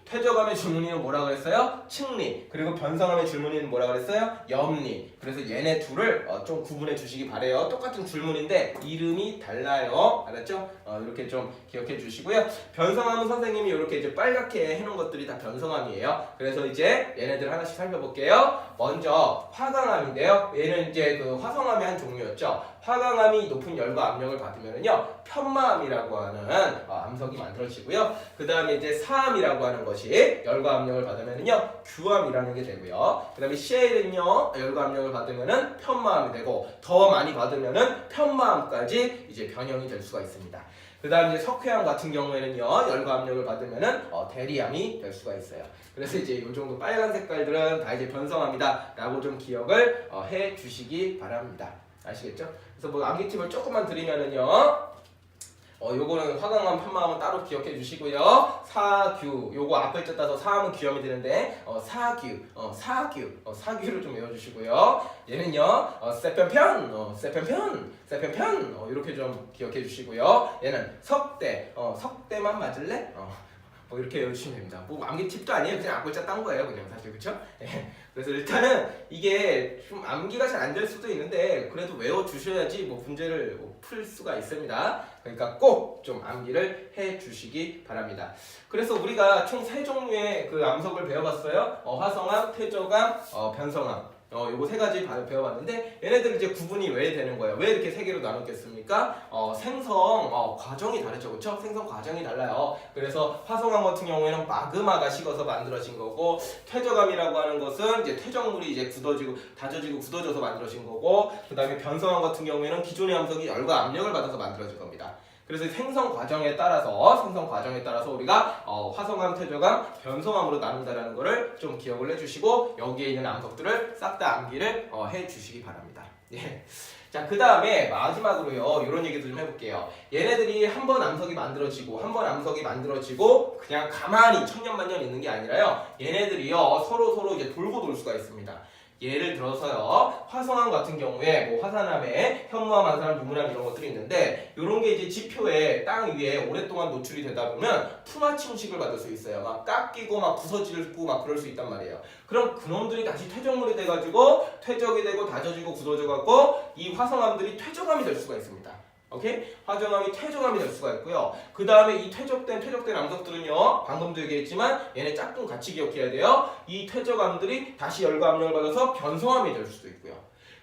퇴적암의 줄무늬는 뭐라 그랬어요? 층리. 그리고 변성암의 줄무늬는 뭐라 그랬어요? 염리. 그래서 얘네 둘을 좀 구분해 주시기 바래요. 똑같은 줄무늬인데 이름이 달라요. 알았죠? 이렇게 좀 기억해 주시고요. 변성암은 선생님이 이렇게 이제 빨갛게 해놓은 것들이 다 변성암이에요. 그래서 이제 얘네들 하나씩 살펴볼게요. 먼저 화강암인데요. 얘는 이제 그 화성암의 한 종류였죠. 화강암이 높은 열과 압력을 받으면은요, 편마암이라고 하는 암석이 만들어지고요. 그 다음에 이제 사암이라고 하는 것이 열과 압력을 받으면은요, 규암이라는 게 되고요. 그 다음에 쉘은요, 열과 압력을 받으면은 편마암이 되고, 더 많이 받으면은 편마암까지 이제 변형이 될 수가 있습니다. 그 다음 이제 석회암 같은 경우에는요, 열과 압력을 받으면은 대리암이 될 수가 있어요. 그래서 이제 이 정도 빨간 색깔들은 다 이제 변성암이다 라고 좀 기억을 해 주시기 바랍니다. 아시겠죠? 그래서 뭐 암기 팁을 조금만 드리면은요, 요거는 화강암, 편마암은 따로 기억해 주시고요. 사규, 요거 앞글자 따서 사암은 규염이 되는데 사규를 좀 외워주시고요. 얘는요, 세편편 이렇게 좀 기억해 주시고요. 얘는 석대만 맞을래? 뭐 이렇게 외워주시면 됩니다. 뭐 암기 팁도 아니에요. 그냥 앞글자 딴 거예요. 그냥 사실 그쵸? 그래서 일단은 이게 좀 암기가 잘 안 될 수도 있는데 그래도 외워주셔야지 뭐 문제를 풀 수가 있습니다. 그러니까 꼭 좀 암기를 해주시기 바랍니다. 그래서 우리가 총 3종류의 그 암석을 배워봤어요. 화성암, 퇴적암, 변성암. 요거 3가지 배워봤는데 얘네들 이제 구분이 왜 되는 거예요? 왜 이렇게 3개로 나눴겠습니까? 생성 과정이 다르죠, 그렇죠? 생성 과정이 달라요. 그래서 화성암 같은 경우에는 마그마가 식어서 만들어진 거고, 퇴적암이라고 하는 것은 이제 퇴적물이 이제 다져지고 굳어져서 만들어진 거고, 그 다음에 변성암 같은 경우에는 기존의 암석이 열과 압력을 받아서 만들어진 겁니다. 그래서 생성 과정에 따라서 우리가 화성암, 퇴적암, 변성암으로 나눈다라는 거를 좀 기억을 해주시고 여기에 있는 암석들을 싹 다 암기를 해주시기 바랍니다. 예. 자, 그 다음에 마지막으로요, 이런 얘기도 좀 해볼게요. 얘네들이 한 번 암석이 만들어지고 그냥 가만히 천년만년 있는 게 아니라요, 얘네들이요 서로 이제 돌고 돌 수가 있습니다. 예를 들어서요, 화성암 같은 경우에 뭐 화산암에 현무암, 안산암, 유문암 이런 것들이 있는데, 이런 게 이제 지표에 땅 위에 오랫동안 노출이 되다 보면 풍화 침식을 받을 수 있어요. 막 깎이고 막 부서지고 막 그럴 수 있단 말이에요. 그럼 그놈들이 다시 퇴적물이 돼가지고 퇴적이 되고 다져지고 굳어져갖고 이 화성암들이 퇴적암이 될 수가 있습니다. 오케이? 화성암이 퇴적암이 될 수가 있고요. 그 다음에 이 퇴적된 암석들은요, 방금도 얘기했지만 얘네 짝꿍 같이 기억해야 돼요. 이 퇴적암들이 다시 열과 압력을 받아서 변성암이 될 수도 있고요.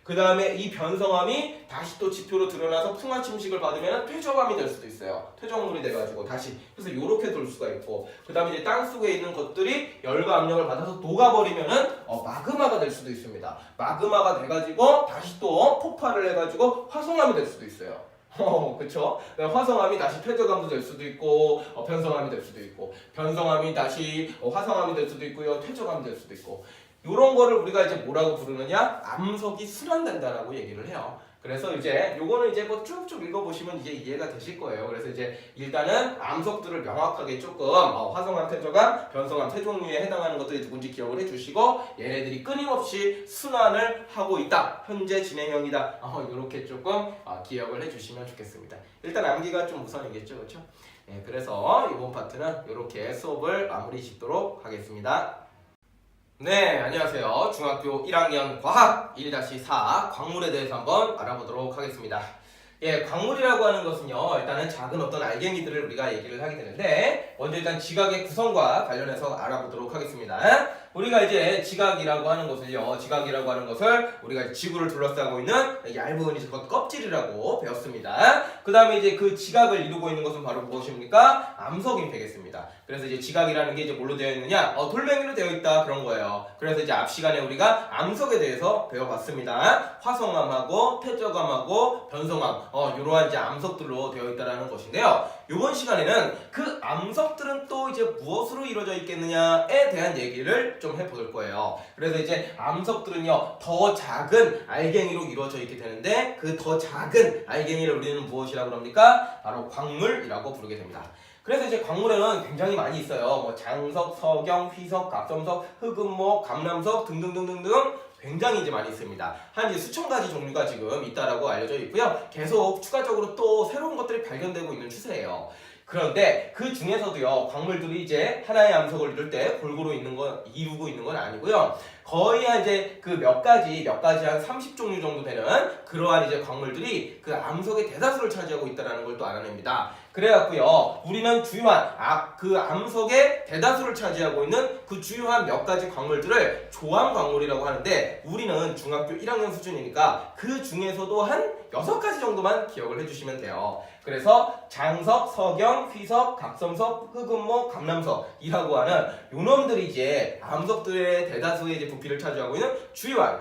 그 다음에 이 변성암이 다시 또 지표로 드러나서 풍화 침식을 받으면 퇴적암이 될 수도 있어요. 퇴적물이 돼가지고 다시. 그래서 이렇게 돌 수가 있고, 그 다음에 이제 땅 속에 있는 것들이 열과 압력을 받아서 녹아버리면은 마그마가 될 수도 있습니다. 마그마가 돼가지고 다시 또 폭발을 해가지고 화성암이 될 수도 있어요. 그쵸? 화성암이 다시 퇴적암도 될 수도 있고, 변성암이 될 수도 있고, 변성암이 다시 화성암이 될 수도 있고요, 퇴적암이 될 수도 있고, 이런 거를 우리가 이제 뭐라고 부르느냐? 암석이 순환된다라고 얘기를 해요. 그래서 이제 요거는 이제 뭐 쭉쭉 읽어보시면 이제 이해가 되실 거예요. 그래서 이제 일단은 암석들을 명확하게 조금 화성암, 퇴적암, 변성암 세 종류에 해당하는 것들이 누군지 기억을 해주시고, 얘네들이 끊임없이 순환을 하고 있다. 현재 진행형이다. 이렇게 조금 기억을 해주시면 좋겠습니다. 일단 암기가 좀 우선이겠죠, 그렇죠? 네, 그래서 이번 파트는 이렇게 수업을 마무리 짓도록 하겠습니다. 네, 안녕하세요. 중학교 1학년 과학 1-4 광물에 대해서 한번 알아보도록 하겠습니다. 예, 광물이라고 하는 것은요, 일단은 작은 어떤 알갱이들을 우리가 얘기를 하게 되는데, 먼저 일단 지각의 구성과 관련해서 알아보도록 하겠습니다. 우리가 이제 지각이라고 하는 것을요, 지각이라고 하는 것을 우리가 지구를 둘러싸고 있는 얇은 이제 껍질이라고 배웠습니다. 그 다음에 이제 그 지각을 이루고 있는 것은 바로 무엇입니까? 암석이 되겠습니다. 그래서 이제 지각이라는 게 이제 뭘로 되어 있느냐? 돌멩이로 되어 있다, 그런 거예요. 그래서 이제 앞 시간에 우리가 암석에 대해서 배워봤습니다. 화성암하고 퇴적암하고 변성암, 이러한 이제 암석들로 되어 있다라는 것인데요. 이번 시간에는 그 암석들은 또 이제 무엇으로 이루어져 있겠느냐에 대한 얘기를 좀 해볼 거예요. 그래서 이제 암석들은요, 더 작은 알갱이로 이루어져 있게 되는데, 그 더 작은 알갱이를 우리는 무엇이라고 합니까? 바로 광물이라고 부르게 됩니다. 그래서 이제 광물에는 굉장히 많이 있어요. 뭐 장석, 석영, 휘석, 갑점석, 흑음목, 감람석 등등등등등 굉장히 이제 많이 있습니다. 한 이제 수천 가지 종류가 지금 있다라고 알려져 있고요. 계속 추가적으로 또 새로운 것들이 발견되고 있는 추세예요. 그런데 그 중에서도요, 광물들이 이제 하나의 암석을 이룰 때 골고루 이루고 있는 건 아니고요. 거의 한 이제 그 몇 가지 한 30종류 정도 되는 그러한 이제 광물들이 그 암석의 대다수를 차지하고 있다는 걸 또 알아냅니다. 그래갖고요, 우리는 주요한 그 암석의 대다수를 차지하고 있는 그 주요한 몇 가지 광물들을 조암 광물이라고 하는데, 우리는 중학교 1학년 수준이니까 그 중에서도 한 6가지 정도만 기억을 해주시면 돼요. 그래서 장석, 석영, 휘석, 각성석, 흑음목, 감람석이라고 하는 요놈들이 이제 암석들의 대다수의 이제 부피를 차지하고 있는 주요한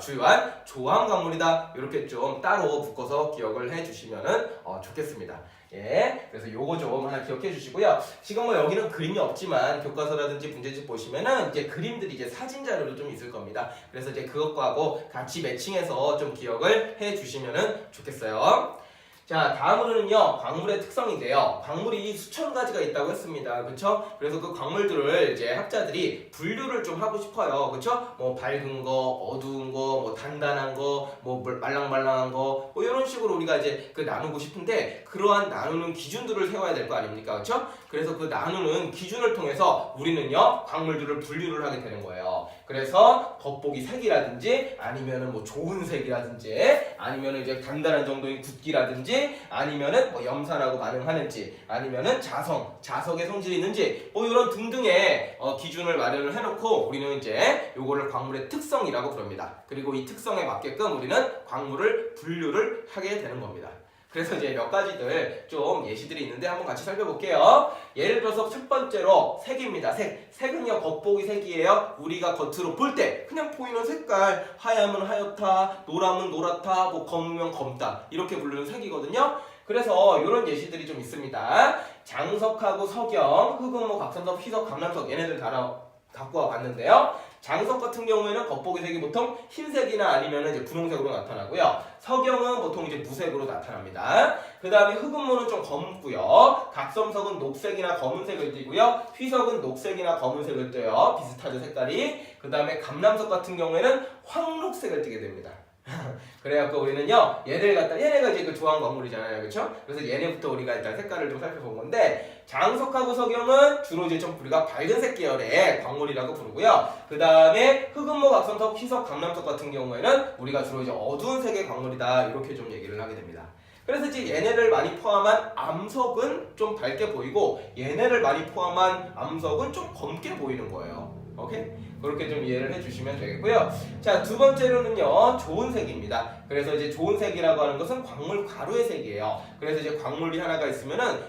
조암 광물이다. 이렇게 좀 따로 묶어서 기억을 해주시면 좋겠습니다. 예, 그래서 요거 좀 하나 기억해 주시고요. 지금 뭐 여기는 그림이 없지만 교과서라든지 문제집 보시면은 이제 그림들이 이제 사진 자료로 좀 있을 겁니다. 그래서 이제 그것과하고 같이 매칭해서 좀 기억을 해 주시면은 좋겠어요. 자, 다음으로는요, 광물의 특성인데요. 광물이 수천 가지가 있다고 했습니다. 그쵸? 그래서 그 광물들을 이제 학자들이 분류를 좀 하고 싶어요. 그쵸? 뭐 밝은 거, 어두운 거, 뭐 단단한 거, 뭐 말랑말랑한 거, 뭐 이런 식으로 우리가 이제 그 나누고 싶은데, 그러한 나누는 기준들을 세워야 될 거 아닙니까? 그쵸? 그래서 그 나누는 기준을 통해서 우리는요, 광물들을 분류를 하게 되는 거예요. 그래서 겉보기 색이라든지, 아니면은 뭐 좋은 색이라든지, 아니면은 이제 단단한 정도의 굵기라든지, 아니면은 뭐 염산하고 반응하는지, 아니면은 자석의 성질이 있는지, 뭐 이런 등등의 기준을 마련을 해놓고 우리는 이제 요거를 광물의 특성이라고 부릅니다. 그리고 이 특성에 맞게끔 우리는 광물을 분류를 하게 되는 겁니다. 그래서 이제 몇 가지들 좀 예시들이 있는데 한번 같이 살펴볼게요. 예를 들어서 첫 번째로 색입니다. 색은요, 겉보기 색이에요. 우리가 겉으로 볼 때 그냥 보이는 색깔, 하얗면 하얗다, 노랗면 노랗다, 뭐 검으면 검다, 이렇게 부르는 색이거든요. 그래서 이런 예시들이 좀 있습니다. 장석하고 석영, 흑음목, 각성석, 휘석, 감람석, 얘네들 다 갖고 와봤는데요. 장석 같은 경우에는 겉보기 색이 보통 흰색이나 아니면 이제 분홍색으로 나타나고요. 석영은 보통 이제 무색으로 나타납니다. 그 다음에 흑음모는 좀 검고요. 각성석은 녹색이나 검은색을 띠고요. 휘석은 녹색이나 검은색을 띠요. 비슷하죠, 색깔이. 그 다음에 감람석 같은 경우에는 황록색을 띠게 됩니다. 그래갖고 우리는요, 얘네가 이제 그 조항 광물이잖아요, 그렇죠? 그래서 얘네부터 우리가 일단 색깔을 좀 살펴본 건데, 장석하고 석영은 주로 이제 좀 우리가 밝은색 계열의 광물이라고 부르고요. 그 다음에 흑음목, 각성석, 휘석, 감람석 같은 경우에는 우리가 주로 이제 어두운 색의 광물이다, 이렇게 좀 얘기를 하게 됩니다. 그래서 이제 얘네를 많이 포함한 암석은 좀 밝게 보이고, 얘네를 많이 포함한 암석은 좀 검게 보이는 거예요. 오케이? 그렇게 좀 이해를 해주시면 되겠고요. 자, 두 번째로는요, 좋은 색입니다. 그래서 이제 좋은 색이라고 하는 것은 광물 가루의 색이에요. 그래서 이제 광물이 하나가 있으면은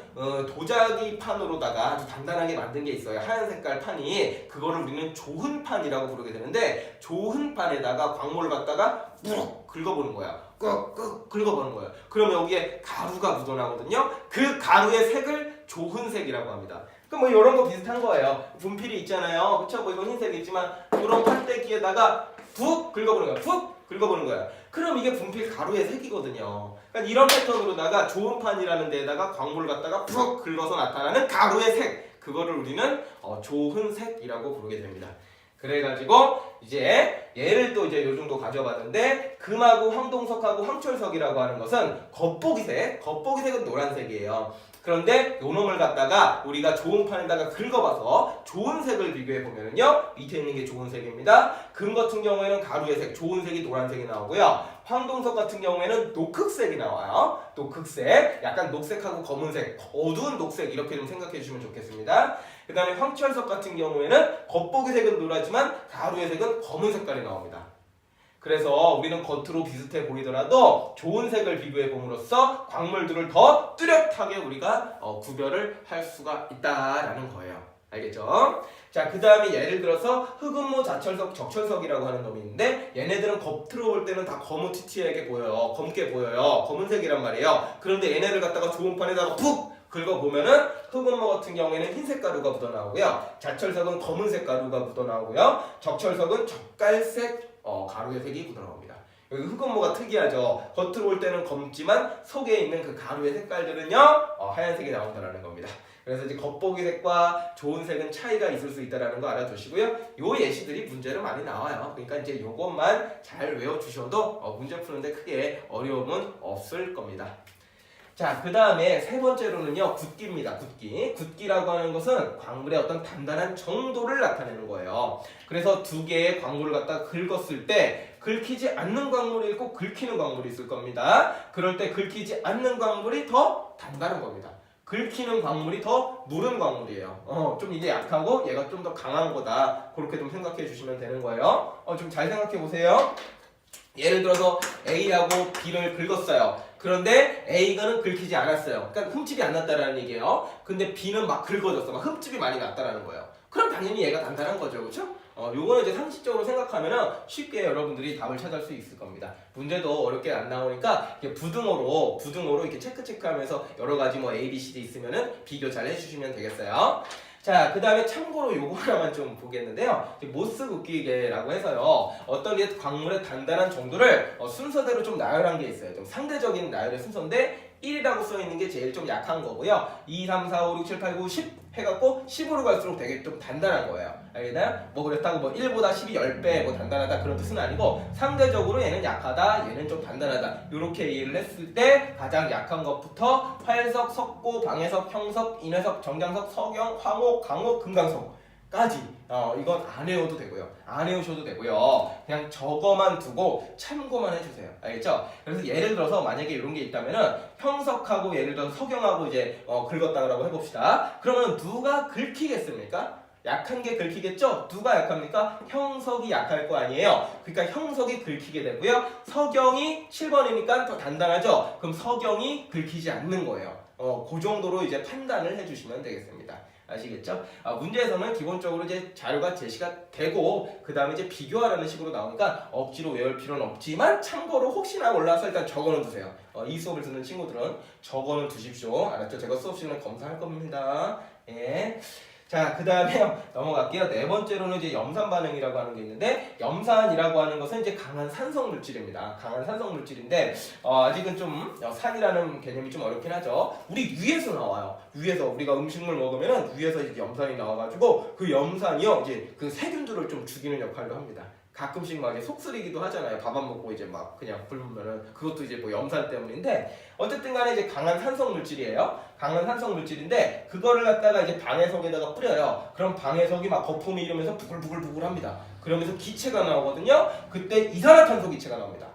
도자기 판으로다가 아주 단단하게 만든 게 있어요. 하얀 색깔 판이. 그거를 우리는 조흔 판이라고 부르게 되는데, 조흔 판에다가 광물을 갖다가 푹 긁어보는 거야. 꾹꾹 긁어보는 거예요. 그러면 여기에 가루가 묻어나거든요. 그 가루의 색을 조흔색이라고 합니다. 그럼 뭐 이런 거 비슷한 거예요. 분필이 있잖아요. 그쵸? 뭐 이건 흰색이지만 이런 판때기에다가 푹 긁어보는 거야. 푹 긁어보는 거야. 그럼 이게 분필 가루의 색이거든요. 그러니까 이런 패턴으로다가 좋은 판이라는 데에다가 광물을 갖다가 푹 긁어서 나타나는 가루의 색. 그거를 우리는 조흔색이라고 부르게 됩니다. 그래가지고 이제 얘를 또 이제 요 정도 가져봤는데, 금하고 황동석하고 황철석이라고 하는 것은 겉보기색, 겉보기색은 노란색이에요. 그런데 요 놈을 갖다가 우리가 좋은 판에다가 긁어봐서 좋은 색을 비교해 보면은요, 밑에 있는 게 좋은 색입니다. 금 같은 경우에는 가루의 색, 좋은 색이 노란색이 나오고요. 황동석 같은 경우에는 녹흑색이 나와요. 녹흑색, 약간 녹색하고 검은색, 어두운 녹색 이렇게 좀 생각해 주시면 좋겠습니다. 그 다음에 황철석 같은 경우에는 겉보기 색은 노랗지만 가루의 색은 검은 색깔이 나옵니다. 그래서 우리는 겉으로 비슷해 보이더라도 좋은 색을 비교해 봄으로써 광물들을 더 뚜렷하게 우리가 구별을 할 수가 있다라는 거예요. 알겠죠? 자, 그 다음에 예를 들어서 흑음모, 자철석, 적철석이라고 하는 놈이 있는데, 얘네들은 겉으로 볼 때는 다 거무튀튀하게 보여요. 검게 보여요. 검은색이란 말이에요. 그런데 얘네를 갖다가 좋은 판에다가 푹 긁어보면은 흑음모 같은 경우에는 흰색 가루가 묻어나오고요. 자철석은 검은색 가루가 묻어나오고요. 적철석은 젓갈색 가루의 색이 묻어나옵니다. 여기 흑음모가 특이하죠. 겉으로 볼 때는 검지만 속에 있는 그 가루의 색깔들은요, 하얀색이 나온다는 겁니다. 그래서 이제 겉보기 색과 좋은 색은 차이가 있을 수 있다는 거 알아두시고요. 요 예시들이 문제로 많이 나와요. 그러니까 이제 요것만 잘 외워주셔도 문제 푸는데 크게 어려움은 없을 겁니다. 자, 그 다음에 세 번째로는요, 굵기입니다. 굵기. 굵기라고 하는 것은 광물의 어떤 단단한 정도를 나타내는 거예요. 그래서 두 개의 광물을 갖다 긁었을 때 긁히지 않는 광물이 있고 긁히는 광물이 있을 겁니다. 그럴 때 긁히지 않는 광물이 더 단단한 겁니다. 긁히는 광물이 더 무른 광물이에요. 좀 이게 약하고 얘가 좀 더 강한 거다. 그렇게 좀 생각해 주시면 되는 거예요. 좀 잘 생각해 보세요. 예를 들어서 A하고 B를 긁었어요. 그런데 A가는 긁히지 않았어요. 그러니까 흠집이 안 났다라는 얘기예요. 근데 B는 막 긁어졌어. 막 흠집이 많이 났다라는 거예요. 그럼 당연히 얘가 단단한 거죠. 그렇죠? 요거는 이제 상식적으로 생각하면은 쉽게 여러분들이 답을 찾을 수 있을 겁니다. 문제도 어렵게 안 나오니까 부등호로 이렇게 체크하면서 여러 가지 뭐 A, B, C, D 있으면은 비교 잘 해주시면 되겠어요. 자, 그 다음에 참고로 요거 하나만 좀 보겠는데요. 모스 굵기계라고 해서요, 어떤 게 광물의 단단한 정도를 순서대로 좀 나열한 게 있어요. 좀 상대적인 나열의 순서인데 1이라고 써있는 게 제일 좀 약한 거고요. 2, 3, 4, 5, 6, 7, 8, 9, 10 해갖고 10으로 갈수록 되게 좀 단단한 거예요. 알겠나요? 뭐 그렇다고 뭐 1보다 10이 10배 뭐 단단하다 그런 뜻은 아니고, 상대적으로 얘는 약하다, 얘는 좀 단단하다, 이렇게 이해를 했을 때 가장 약한 것부터 활석, 석고, 방해석, 형석, 인회석, 정장석, 석영, 황호, 강호, 금강석까지 이건 안 외워도 되고요. 안 외우셔도 되고요. 그냥 저거만 두고 참고만 해주세요. 알겠죠? 그래서 예를 들어서 만약에 이런 게 있다면은 형석하고 예를 들어서 석영하고 이제 긁었다고 해봅시다. 그러면 누가 긁히겠습니까? 약한 게 긁히겠죠? 누가 약합니까? 형석이 약할 거 아니에요. 그러니까 형석이 긁히게 되고요. 석영이 7번이니까 더 단단하죠? 그럼 석영이 긁히지 않는 거예요. 그 정도로 이제 판단을 해주시면 되겠습니다. 아시겠죠? 문제에서는 기본적으로 이제 자료가 제시가 되고 그 다음에 이제 비교하라는 식으로 나오니까 억지로 외울 필요는 없지만 참고로 혹시나 몰라서 일단 적어는 두세요. 이 수업을 듣는 친구들은 적어는 두십시오. 알았죠? 제가 수업 시간에 검사할 겁니다. 예. 자, 그 다음에 넘어갈게요. 네 번째로는 이제 염산 반응이라고 하는 게 있는데, 염산이라고 하는 것은 이제 강한 산성 물질입니다. 강한 산성 물질인데, 아직은 좀 산이라는 개념이 좀 어렵긴 하죠. 우리 위에서 나와요. 위에서 우리가 음식물 먹으면은 위에서 이제 염산이 나와가지고 그 염산이요, 이제 그 세균들을 좀 죽이는 역할도 합니다. 가끔씩 막 이제 속쓰리기도 하잖아요. 밥 안 먹고 이제 막 그냥 굶으면은 그것도 이제 뭐 염산 때문인데, 어쨌든 간에 이제 강한 산성 물질이에요. 강한 산성 물질인데 그거를 갖다가 이제 방해석에다가 뿌려요. 그럼 방해석이 막 거품이 이러면서 부글부글 합니다. 그러면서 기체가 나오거든요. 그때 이산화탄소 기체가 나옵니다.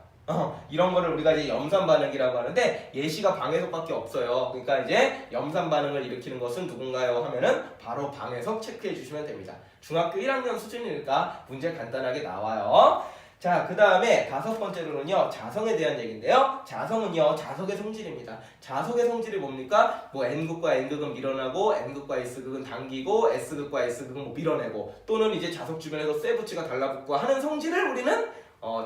이런 거를 우리가 이제 염산 반응이라고 하는데 예시가 방해석밖에 없어요. 그러니까 이제 염산 반응을 일으키는 것은 누군가요? 하면은 바로 방해석 체크해 주시면 됩니다. 중학교 1학년 수준이니까 문제 간단하게 나와요. 자, 그 다음에 5번째로는요, 자성에 대한 얘기인데요. 자성은요, 자석의 성질입니다. 자석의 성질이 뭡니까? 뭐 N극과 N극은 밀어내고, N극과 S극은 당기고, S극과 S극은 뭐 밀어내고, 또는 이제 자석 주변에서 쇠붙이가 달라붙고 하는 성질을 우리는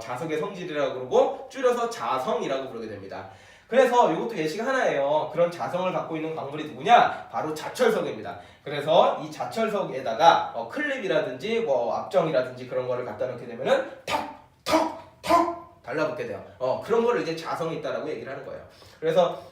자석의 성질이라고 그러고, 줄여서 자성이라고 부르게 됩니다. 그래서 이것도 예시가 하나예요. 그런 자성을 갖고 있는 광물이 누구냐? 바로 자철석입니다. 그래서 이 자철석에다가 클립이라든지 뭐 압정이라든지 그런 거를 갖다 놓게 되면은 턱 달라붙게 돼요. 그런 거를 이제 자성이 있다라고 얘기를 하는 거예요. 그래서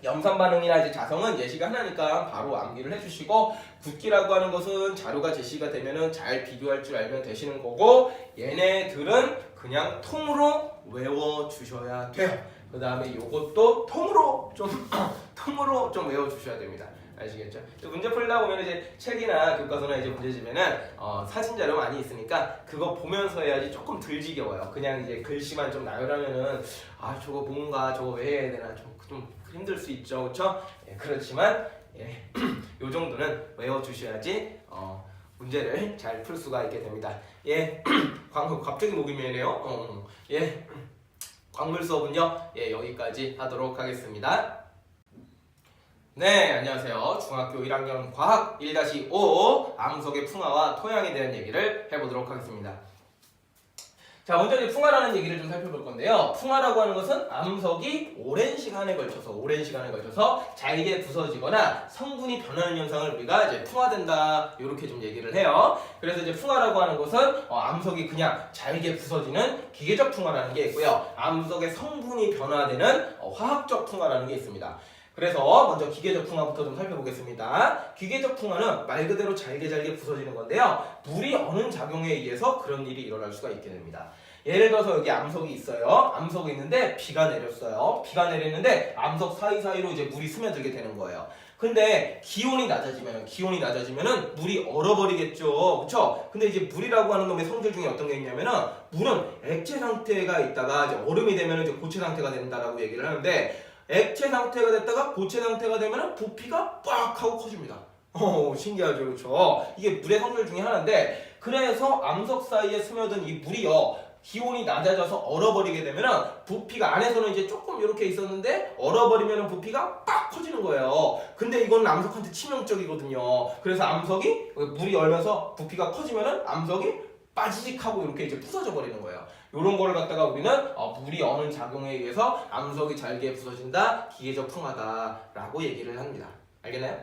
염산 반응이나 이제 자성은 예시가 하나니까 바로 암기를 해주시고, 붓기라고 하는 것은 자료가 제시가 되면은 잘 비교할 줄 알면 되시는 거고, 얘네들은 그냥 통으로 외워 주셔야 돼요. 그 다음에 요것도 통으로 좀 외워 주셔야 됩니다. 아시겠죠? 문제 풀다 보면 이제 책이나 교과서나 이제 문제집에는 사진 자료 많이 있으니까 그거 보면서 해야지 조금 덜 지겨워요. 그냥 이제 글씨만 좀 나열하면은 저거 뭔가 저거 왜 해야 되나 좀 힘들 수 있죠, 그렇죠? 예, 그렇지만 요 정도는 외워 주셔야지 문제를 잘 풀 수가 있게 됩니다. 예, 갑자기 목이 메네요. 예, 광물 수업은요, 여기까지 하도록 하겠습니다. 네, 안녕하세요. 중학교 1학년 과학 1-5 암석의 풍화와 토양에 대한 얘기를 해보도록 하겠습니다. 자, 먼저 이제 풍화라는 얘기를 좀 살펴볼 건데요. 풍화라고 하는 것은 암석이 오랜 시간에 걸쳐서 잘게 부서지거나 성분이 변하는 현상을 우리가 이제 풍화된다, 이렇게 좀 얘기를 해요. 그래서 이제 풍화라고 하는 것은 암석이 그냥 잘게 부서지는 기계적 풍화라는 게 있고요. 암석의 성분이 변화되는 화학적 풍화라는 게 있습니다. 그래서 먼저 기계적 풍화부터 좀 살펴보겠습니다. 기계적 풍화는 말 그대로 잘게 부서지는 건데요. 물이 어느 작용에 의해서 그런 일이 일어날 수가 있게 됩니다. 예를 들어서 여기 암석이 있어요. 암석이 있는데 비가 내렸어요. 비가 내렸는데 암석 사이사이로 이제 물이 스며들게 되는 거예요. 근데 기온이 낮아지면은 물이 얼어버리겠죠. 그쵸? 근데 이제 물이라고 하는 놈의 성질 중에 어떤 게 있냐면은, 물은 액체 상태가 있다가 이제 얼음이 되면은 이제 고체 상태가 된다라고 얘기를 하는데, 액체 상태가 됐다가 고체 상태가 되면 부피가 빡 하고 커집니다. 신기하죠, 그렇죠? 이게 물의 성질 중에 하나인데, 그래서 암석 사이에 스며든 이 물이요, 기온이 낮아져서 얼어버리게 되면 부피가, 안에서는 이제 조금 이렇게 있었는데 얼어버리면 부피가 빡 커지는 거예요. 근데 이건 암석한테 치명적이거든요. 그래서 암석이, 물이 얼면서 부피가 커지면 암석이 빠지직하고 이렇게 이제 부서져 버리는 거예요. 이런 거를 갖다가 우리는 물이 어느 작용에 의해서 암석이 잘게 부서진다, 기계적 풍화다라고 얘기를 합니다. 알겠나요?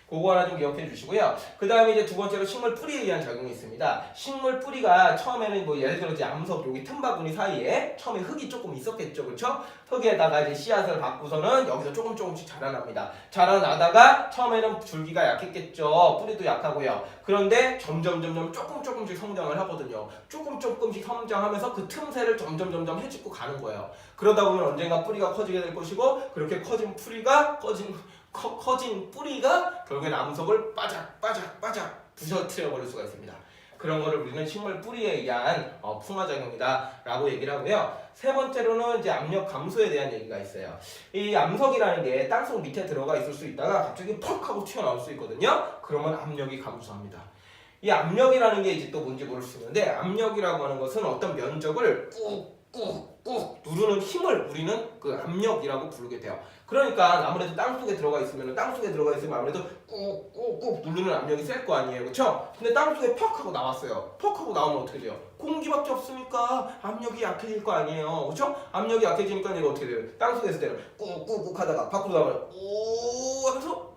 그거 하나 좀 기억해 주시고요. 그 다음에 이제 두 번째로 식물 뿌리에 의한 작용이 있습니다. 식물 뿌리가 처음에는 뭐 예를 들어 이제 암석 여기 틈바구니 사이에 처음에 흙이 조금 있었겠죠, 그렇죠? 흙에다가 이제 씨앗을 받고서는 여기서 조금씩 자라납니다. 자라나다가 처음에는 줄기가 약했겠죠. 뿌리도 약하고요. 그런데 점점 조금씩 성장을 하거든요. 조금씩 성장하면서 그 틈새를 점점 헤집고 가는 거예요. 그러다 보면 언젠가 뿌리가 커지게 될 것이고, 그렇게 커진 뿌리가 결국엔 암석을 빠작 부서뜨려 버릴 수가 있습니다. 그런 거를 우리는 식물 뿌리에 의한 풍화작용이다 라고 얘기를 하고요. 세 번째로는 이제 압력 감소에 대한 얘기가 있어요. 이 암석이라는 게 땅속 밑에 들어가 있을 수 있다가 갑자기 퍽 하고 튀어나올 수 있거든요. 그러면 압력이 감소합니다. 이 압력이라는 게 이제 또 뭔지 모를 수 있는데, 압력이라고 하는 것은 어떤 면적을 꾹 누르는 힘을 우리는 그 압력이라고 부르게 돼요. 그러니까 아무래도 땅속에 들어가 있으면 아무래도 꾹 누르는 압력이 셀 거 아니에요, 그렇죠? 근데 땅속에 퍽 하고 나왔어요. 퍽 하고 나오면 어떻게 돼요? 공기밖에 없으니까 압력이 약해질 거 아니에요, 그렇죠? 압력이 약해지니까 얘가 어떻게 돼요? 땅속에서 때려 꾹 하다가 밖으로 나오면 오 하면서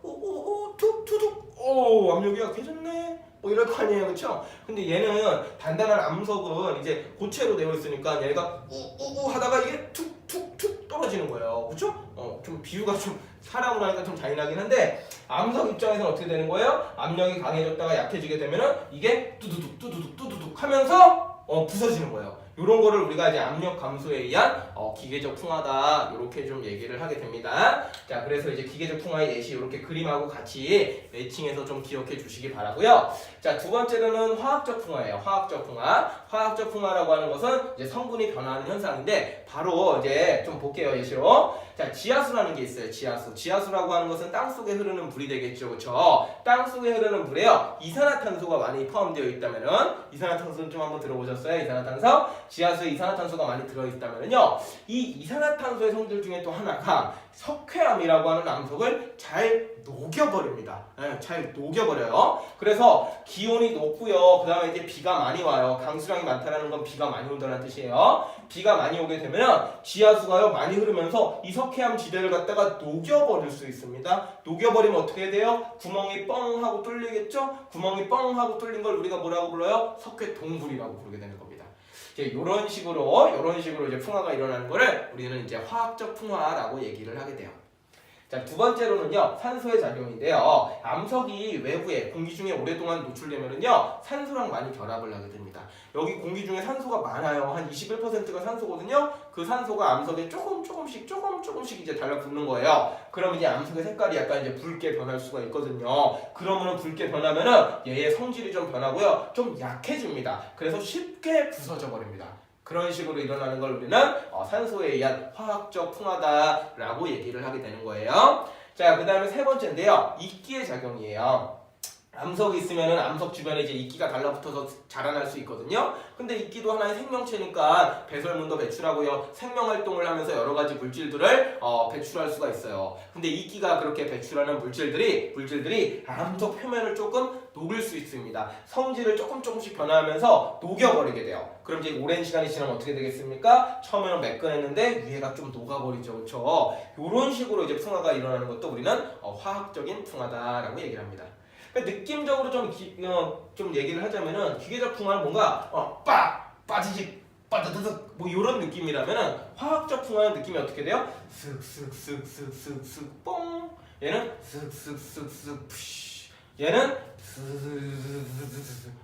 툭 압력이 약해졌네. 뭐 이럴 거 아니에요, 그렇죠? 근데 얘는 단단한 암석은 이제 고체로 되어 있으니까 얘가 우우 하다가 이게 툭 떨어지는 거예요, 그렇죠? 좀 비유가 좀 사람으로 하니까 좀 잔인하긴 한데, 암석 입장에서는 어떻게 되는 거예요? 압력이 강해졌다가 약해지게 되면은 이게 뚜두둑 하면서 부서지는 거예요. 이런 거를 우리가 이제 압력 감소에 의한 기계적 풍화다, 이렇게 좀 얘기를 하게 됩니다. 자, 그래서 이제 기계적 풍화의 예시 이렇게 그림하고 같이 매칭해서 좀 기억해 주시기 바라고요. 자, 두 번째로는 화학적 풍화예요. 화학적 풍화. 화학적 풍화라고 하는 것은 이제 성분이 변화하는 현상인데 바로 이제 좀 볼게요 예시로. 자, 지하수라는 게 있어요. 지하수라고 하는 것은 땅 속에 흐르는 물이 되겠죠, 그렇죠? 땅 속에 흐르는 물에요 이산화탄소가 많이 포함되어 있다면은 이산화탄소는 좀 한번 들어보셨어요? 이산화탄소? 지하수에 이산화탄소가 많이 들어있다면은요 이 이산화탄소의 성질 중에 또 하나가 석회암이라고 하는 암석을 잘 녹여버립니다. 네, 잘 녹여버려요. 그래서 기온이 높고요. 그 다음에 이제 비가 많이 와요. 강수량이 많다는 건 비가 많이 온다는 뜻이에요. 비가 많이 오게 되면 지하수가요 많이 흐르면서 이 석회암 지대를 갖다가 녹여버릴 수 있습니다. 녹여버리면 어떻게 돼요? 구멍이 뻥 하고 뚫리겠죠? 구멍이 뻥 하고 뚫린 걸 우리가 뭐라고 불러요? 석회동굴이라고 부르게 되는 겁니다. 이제 이런 식으로 이제 풍화가 일어나는 거를 우리는 이제 화학적 풍화라고 얘기를 하게 돼요. 자, 두 번째로는요 산소의 작용인데요. 암석이 외부에 공기 중에 오랫동안 노출되면은요 산소랑 많이 결합을 하게 됩니다. 여기 공기 중에 산소가 많아요. 한 21%가 산소거든요. 그 산소가 암석에 조금씩 이제 달라붙는 거예요. 그러면 이제 암석의 색깔이 약간 이제 붉게 변할 수가 있거든요. 그러면은 붉게 변하면은 얘의 성질이 좀 변하고요 좀 약해집니다. 그래서 쉽게 부서져 버립니다. 그런 식으로 일어나는 걸 우리는 산소에 의한 화학적 풍화다라고 얘기를 하게 되는 거예요. 자, 그 다음에 세 번째인데요. 이끼의 작용이에요. 암석이 있으면은 암석 주변에 이제 이끼가 달라붙어서 자라날 수 있거든요. 근데 이끼도 하나의 생명체니까 배설물도 배출하고요. 생명 활동을 하면서 여러 가지 물질들을 배출할 수가 있어요. 근데 이끼가 그렇게 배출하는 물질들이 암석 표면을 조금 녹일 수 있습니다. 성질을 조금씩 변화하면서 녹여버리게 돼요. 그럼 이제 오랜 시간이 지나면 어떻게 되겠습니까? 처음에는 매끈했는데 위에가 좀 녹아버리죠, 그렇죠? 이런 식으로 이제 풍화가 일어나는 것도 우리는 화학적인 풍화다라고 얘기를 합니다. 느낌적으로 좀 얘기를 하자면은 기계적 풍화는 뭔가 빠지직 빠드드득 뭐 이런 느낌이라면은 화학적 풍화의 느낌이 어떻게 돼요? 쓱쓱쓱쓱쓱쓱 뽕. 얘는 쓱쓱쓱쓱 푸쉬. 얘는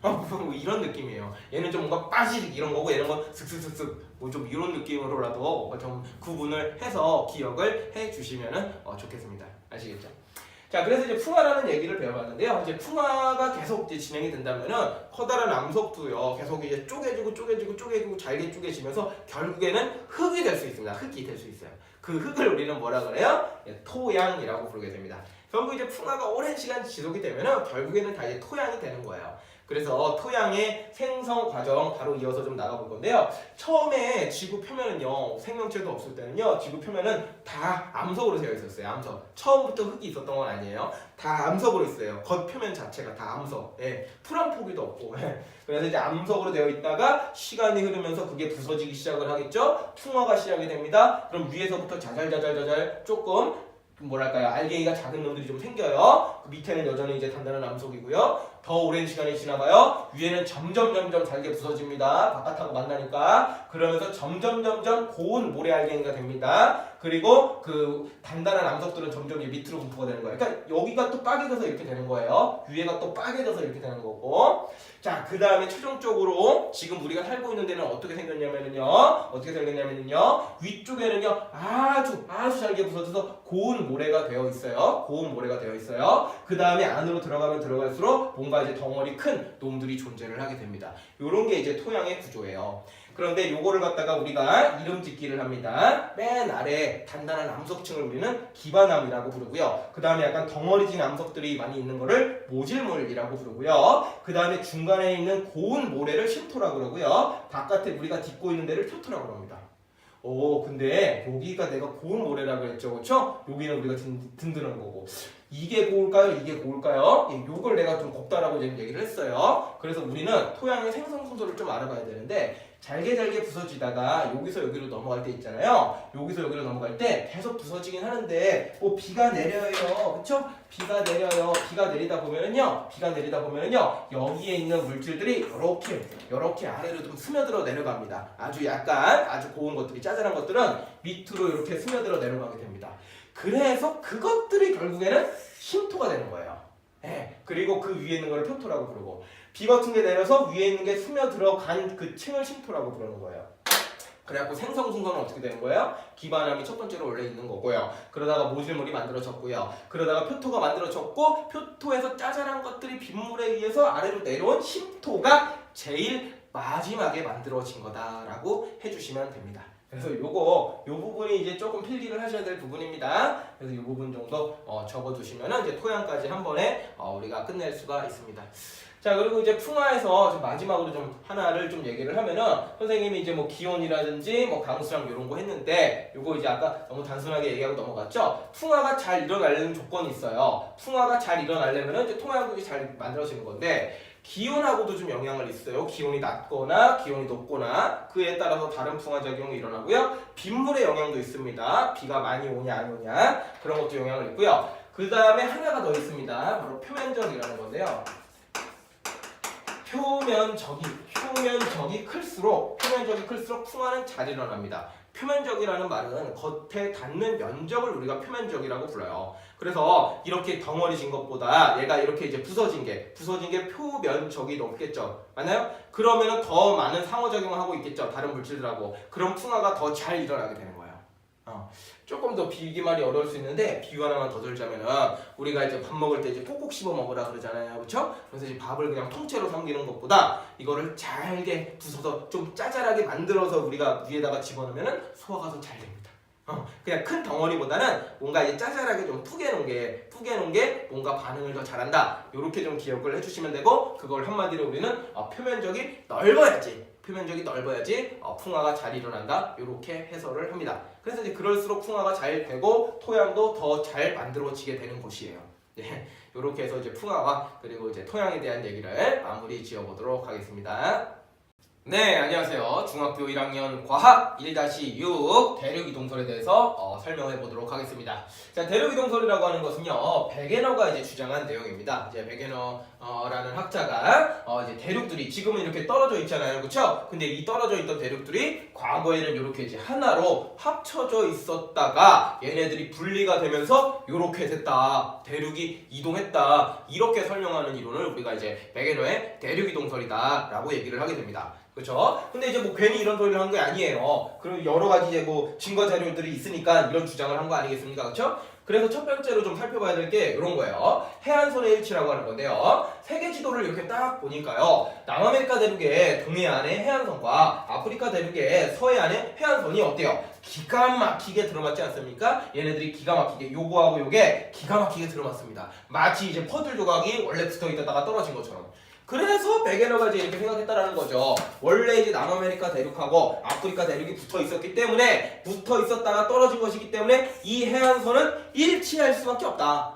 뭐 이런 느낌이에요. 얘는 좀 뭔가 빠지직 이런 거고 얘는 건 쓱쓱쓱쓱 뭐 좀 이런 느낌으로라도 좀 구분을 해서 기억을 해 주시면은 좋겠습니다. 아시겠죠? 자, 그래서 이제 풍화라는 얘기를 배워봤는데요. 이제 풍화가 계속 이제 진행이 된다면은 커다란 암석도요, 계속 이제 쪼개지고 잘게 쪼개지면서 결국에는 흙이 될 수 있습니다. 흙이 될 수 있어요. 그 흙을 우리는 뭐라 그래요? 토양이라고 부르게 됩니다. 결국 이제 풍화가 오랜 시간 지속이 되면은 결국에는 다 이제 토양이 되는 거예요. 그래서 토양의 생성 과정 바로 이어서 좀 나가볼 건데요. 처음에 지구 표면은요, 생명체도 없을 때는요, 지구 표면은 다 암석으로 되어 있었어요. 암석. 처음부터 흙이 있었던 건 아니에요. 다 암석으로 있어요. 겉표면 자체가 다 암석. 예, 풀 한 포기도 없고. 예. 그래서 이제 암석으로 되어 있다가 시간이 흐르면서 그게 부서지기 시작을 하겠죠. 풍화가 시작이 됩니다. 그럼 위에서부터 자잘자잘 조금 뭐랄까요, 알갱이가 작은 놈들이 좀 생겨요. 그 밑에는 여전히 이제 단단한 암석이고요. 더 오랜 시간이 지나가요. 위에는 점점 잘게 부서집니다. 바깥하고 만나니까. 그러면서 점점 고운 모래 알갱이가 됩니다. 그리고 그 단단한 암석들은 점점 밑으로 분포가 되는 거예요. 그러니까 여기가 또 빠개져서 이렇게 되는 거예요. 위에가 또 빠개져서 이렇게 되는 거고. 자, 그 다음에 최종적으로 지금 우리가 살고 있는 데는 어떻게 생겼냐면요. 위쪽에는요 아주 잘게 부서져서 고운 모래가 되어 있어요. 그 다음에 안으로 들어가면 들어갈수록 뭔가 이제 덩어리 큰 놈들이 존재를 하게 됩니다. 요런 게 이제 토양의 구조예요. 그런데 요거를 갖다가 우리가 이름 짓기를 합니다. 맨 아래 단단한 암석층을 우리는 기반암이라고 부르고요. 그 다음에 약간 덩어리진 암석들이 많이 있는 거를 모질물이라고 부르고요. 그 다음에 중간에 있는 고운 모래를 심토라고 그러고요. 바깥에 우리가 딛고 있는 데를 표토라고 합니다. 근데 여기가 내가 고운 모래라고 했죠, 그렇죠? 여기는 우리가 든든한 거고. 이게 고울까요? 예, 요걸 내가 좀 곱다라고 얘기를 했어요. 그래서 우리는 토양의 생성 순서를 좀 알아봐야 되는데 잘게 부서지다가 여기서 여기로 넘어갈 때 있잖아요. 여기서 여기로 넘어갈 때 계속 부서지긴 하는데 비가 내려요, 그렇죠? 비가 내리다 보면은요 여기에 있는 물질들이 이렇게 아래로 좀 스며들어 내려갑니다. 아주 고운 것들이 짜잘한 것들은 밑으로 이렇게 스며들어 내려가게 됩니다. 그래서 그것들이 결국에는 심토가 되는 거예요. 네, 그리고 그 위에 있는 걸 표토라고 부르고 비 같은 게 내려서 위에 있는 게 스며들어간 그 층을 심토라고 부르는 거예요. 그래갖고 생성 순서는 어떻게 되는 거예요? 기반암이 첫 번째로 원래 있는 거고요. 그러다가 모질물이 만들어졌고요. 그러다가 표토가 만들어졌고 표토에서 짜잘한 것들이 빗물에 의해서 아래로 내려온 심토가 제일 마지막에 만들어진 거다라고 해주시면 됩니다. 그래서 요 부분이 이제 조금 필기를 하셔야 될 부분입니다. 그래서 요 부분 정도 적어두시면은 이제 토양까지 한 번에 우리가 끝낼 수가 있습니다. 자, 그리고 이제 풍화에서 마지막으로 좀 하나를 좀 얘기를 하면은 선생님이 이제 뭐 기온이라든지 뭐 강수량 이런 거 했는데 요거 이제 아까 너무 단순하게 얘기하고 넘어갔죠. 풍화가 잘 일어나려는 조건이 있어요. 풍화가 잘 일어나려면은 이제 토양국이 잘 만들어지는 건데 기온하고도 좀 영향을 있어요. 기온이 낮거나 기온이 높거나 그에 따라서 다른 풍화작용이 일어나고요. 빗물의 영향도 있습니다. 비가 많이 오냐 안 오냐 그런 것도 영향을 있고요. 그 다음에 하나가 더 있습니다. 바로 표면적이라는 건데요. 표면적이 클수록 풍화는 잘 일어납니다. 표면적이라는 말은 겉에 닿는 면적을 우리가 표면적이라고 불러요. 그래서 이렇게 덩어리진 것보다 얘가 이렇게 이제 부서진 게 표면적이 높겠죠. 맞나요? 그러면은 더 많은 상호작용을 하고 있겠죠. 다른 물질들하고. 그럼 풍화가 더 잘 일어나게 되는 거예요. 조금 더 비기 말이 어려울 수 있는데 비유 하나만 더 들자면은 우리가 이제 밥 먹을 때 이제 콕콕 씹어 먹으라 그러잖아요, 그렇죠? 그래서 이제 밥을 그냥 통째로 삼키는 것보다 이거를 잘게 부숴서 좀 짜잘하게 만들어서 우리가 위에다가 집어넣으면은 소화가 더 잘 됩니다. 그냥 큰 덩어리보다는 뭔가 이제 짜잘하게 좀 푸게 놓은 게 뭔가 반응을 더 잘한다. 이렇게 좀 기억을 해주시면 되고 그걸 한마디로 우리는 표면적이 넓어야지 풍화가 잘 일어난다. 이렇게 해설을 합니다. 그래서 이제 그럴수록 풍화가 잘 되고 토양도 더 잘 만들어지게 되는 곳이에요. 네, 이렇게 해서 이제 풍화와 그리고 이제 토양에 대한 얘기를 마무리 지어보도록 하겠습니다. 네, 안녕하세요. 중학교 1학년 과학 1-6 대륙이동설에 대해서 설명해 보도록 하겠습니다. 자, 대륙이동설이라고 하는 것은요, 베게너가 이제 주장한 내용입니다. 이제 베게너라는 학자가 이제 대륙들이 지금은 이렇게 떨어져 있잖아요, 그렇죠? 근데 이 떨어져 있던 대륙들이 과거에는 이렇게 이제 하나로 합쳐져 있었다가 얘네들이 분리가 되면서 이렇게 됐다, 대륙이 이동했다, 이렇게 설명하는 이론을 우리가 이제 베게너의 대륙이동설이다라고 얘기를 하게 됩니다. 그렇죠? 근데 이제 뭐 괜히 이런 소리를 한 게 아니에요. 그리고 여러 가지 이제 뭐 증거 자료들이 있으니까 이런 주장을 한 거 아니겠습니까? 그렇죠? 그래서 첫 번째로 좀 살펴봐야 될 게 이런 거예요. 해안선의 일치라고 하는 건데요. 세계 지도를 이렇게 딱 보니까요. 남아메리카 대륙의 동해안의 해안선과 아프리카 대륙의 서해안의 해안선이 어때요? 기가 막히게 들어맞지 않습니까? 얘네들이 기가 막히게 요거하고 요게 기가 막히게 들어맞습니다. 마치 이제 퍼즐 조각이 원래 붙어 있다가 떨어진 것처럼. 그래서 베게너가 이제 이렇게 생각했다라는 거죠. 원래 이제 남아메리카 대륙하고 아프리카 대륙이 붙어 있었기 때문에 붙어 있었다가 떨어진 것이기 때문에 이 해안선은 일치할 수밖에 없다.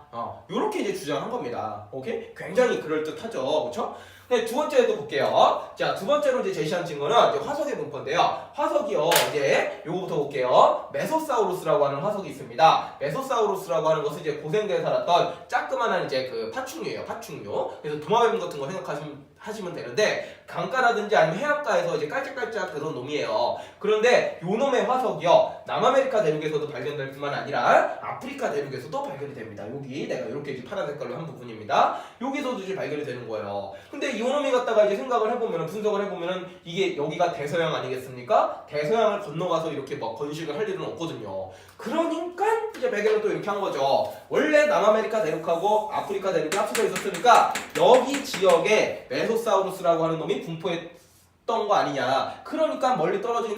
요렇게 이제 주장한 겁니다. 오케이? 굉장히 그럴듯하죠. 그렇죠? 네, 두 번째도 볼게요. 자, 두 번째로 이제 제시한 증거는 이제 화석의 분포인데요. 화석이요, 이제 요거부터 볼게요. 메소사우루스라고 하는 화석이 있습니다. 메소사우루스라고 하는 것은 이제 고생대에 살았던 짜끄만한 이제 그 파충류예요, 파충류. 그래서 도마뱀 같은 거 생각하시면 되는데 강가라든지 아니면 해안가에서 이제 깔짝깔짝 그런 놈이에요. 그런데 요 놈의 화석이요, 남아메리카 대륙에서도 발견될 뿐만 아니라 아프리카 대륙에서도 발견이 됩니다. 여기 내가 이렇게 이제 파란 색깔로 한 부분입니다. 여기서도 이제 발견이 되는 거예요. 근데 이 놈이 갖다가 이제 생각을 해보면, 분석을 해보면은 이게 여기가 대서양 아니겠습니까? 대서양을 건너가서 이렇게 막 건식을 할 일은 없거든요. 그러니까 이제 베게너는 또 이렇게 한 거죠. 원래 남아메리카 대륙하고 아프리카 대륙이 합쳐져 있었으니까 여기 지역에 메소사우루스라고 하는 놈이 분포했던 거 아니냐. 그러니까 멀리 떨어진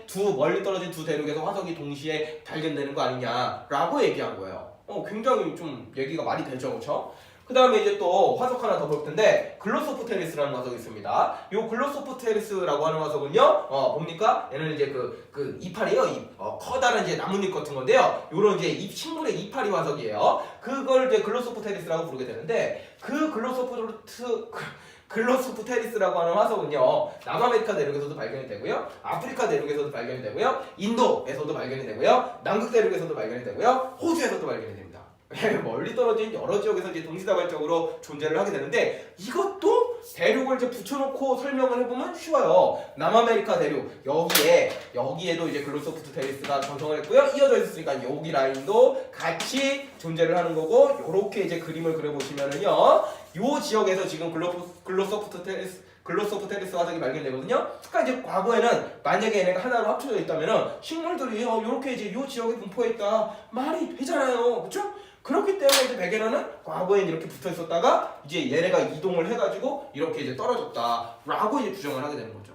두 대륙에서 화석이 동시에 발견되는 거 아니냐라고 얘기한 거예요. 굉장히 좀 얘기가 말이 되죠, 그렇죠? 그 다음에 이제 또 화석 하나 더 볼 텐데 글로소프테리스라는 화석이 있습니다. 요 글로소프테리스라고 하는 화석은요, 뭡니까? 얘는 이제 그 이파리예요. 커다란 이제 나뭇잎 같은 건데요. 요런 이제 식물의 이파리 화석이에요. 그걸 이제 글로소프테리스라고 부르게 되는데 그 글로소프테리스라고 하는 화석은요, 남아메리카 대륙에서도 발견이 되고요, 아프리카 대륙에서도 발견이 되고요, 인도에서도 발견이 되고요, 남극 대륙에서도 발견이 되고요, 호주에서도 발견이 됩니다. 멀리 떨어진 여러 지역에서 이제 동시다발적으로 존재를 하게 되는데 이것도 대륙을 이제 붙여놓고 설명을 해보면 쉬워요. 남아메리카 대륙 여기에도 이제 글로소프테리스가 전성을 했고요. 이어져 있으니까 여기 라인도 같이 존재를 하는 거고, 요렇게 이제 그림을 그려보시면은요, 요 지역에서 지금 글로소프테리스 화석이 발견되거든요. 그러니까 이제 과거에는 만약에 얘네가 하나로 합쳐져 있다면은 식물들이 요렇게 이제 요 지역에 분포해 있다 말이 되잖아요, 그렇죠? 그렇기 때문에 이제 베게너는 과거엔 이렇게 붙어 있었다가 이제 얘네가 이동을 해가지고 이렇게 이제 떨어졌다라고 이제 주장을 하게 되는 거죠.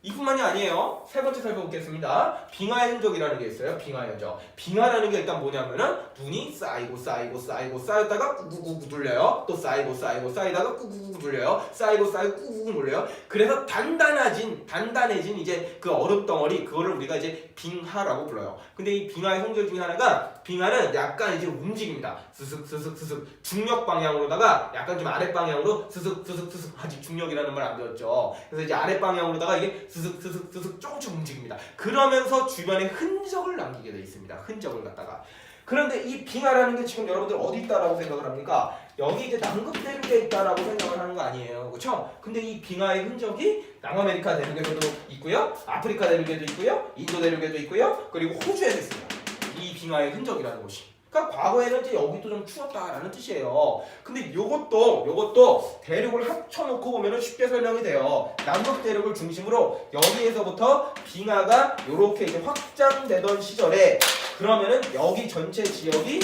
이뿐만이 아니에요. 세 번째 살펴보겠습니다. 빙하의 흔적이라는 게 있어요. 빙하의 흔적. 빙하라는 게 일단 뭐냐면은 눈이 쌓이다가 꾸꾸꾸 눌려요. 또 쌓이다가 꾸꾸꾸 눌려요. 쌓이고 꾸꾸꾸 눌려요. 그래서 단단해진 이제 그 얼음 덩어리 그거를 우리가 이제 빙하라고 불러요. 근데 이 빙하의 성질 중에 하나가 빙하는 약간 이제 움직입니다. 스슥 중력 방향으로다가 약간 좀 아랫 방향으로 스슥 아직 중력이라는 말 안 배웠죠. 그래서 이제 아랫 방향으로다가 이게 스슥 조금씩 움직입니다. 그러면서 주변에 흔적을 남기게 돼 있습니다. 흔적을 갖다가. 그런데 이 빙하라는 게 지금 여러분들 어디 있다라고 생각을 합니까? 여기 이제 남극 대륙에 있다라고 생각을 하는 거 아니에요. 그렇죠? 근데 이 빙하의 흔적이 남아메리카 대륙에서도 있고요. 아프리카 대륙에도 있고요. 인도 대륙에도 있고요. 그리고 호주에도 있습니다. 이 빙하의 흔적이라는 곳이. 그러니까 과거에는 이제 여기도 좀 추웠다라는 뜻이에요. 근데 요것도 대륙을 합쳐놓고 보면은 쉽게 설명이 돼요. 남극 대륙을 중심으로 여기에서부터 빙하가 요렇게 이제 확장되던 시절에 그러면은 여기 전체 지역이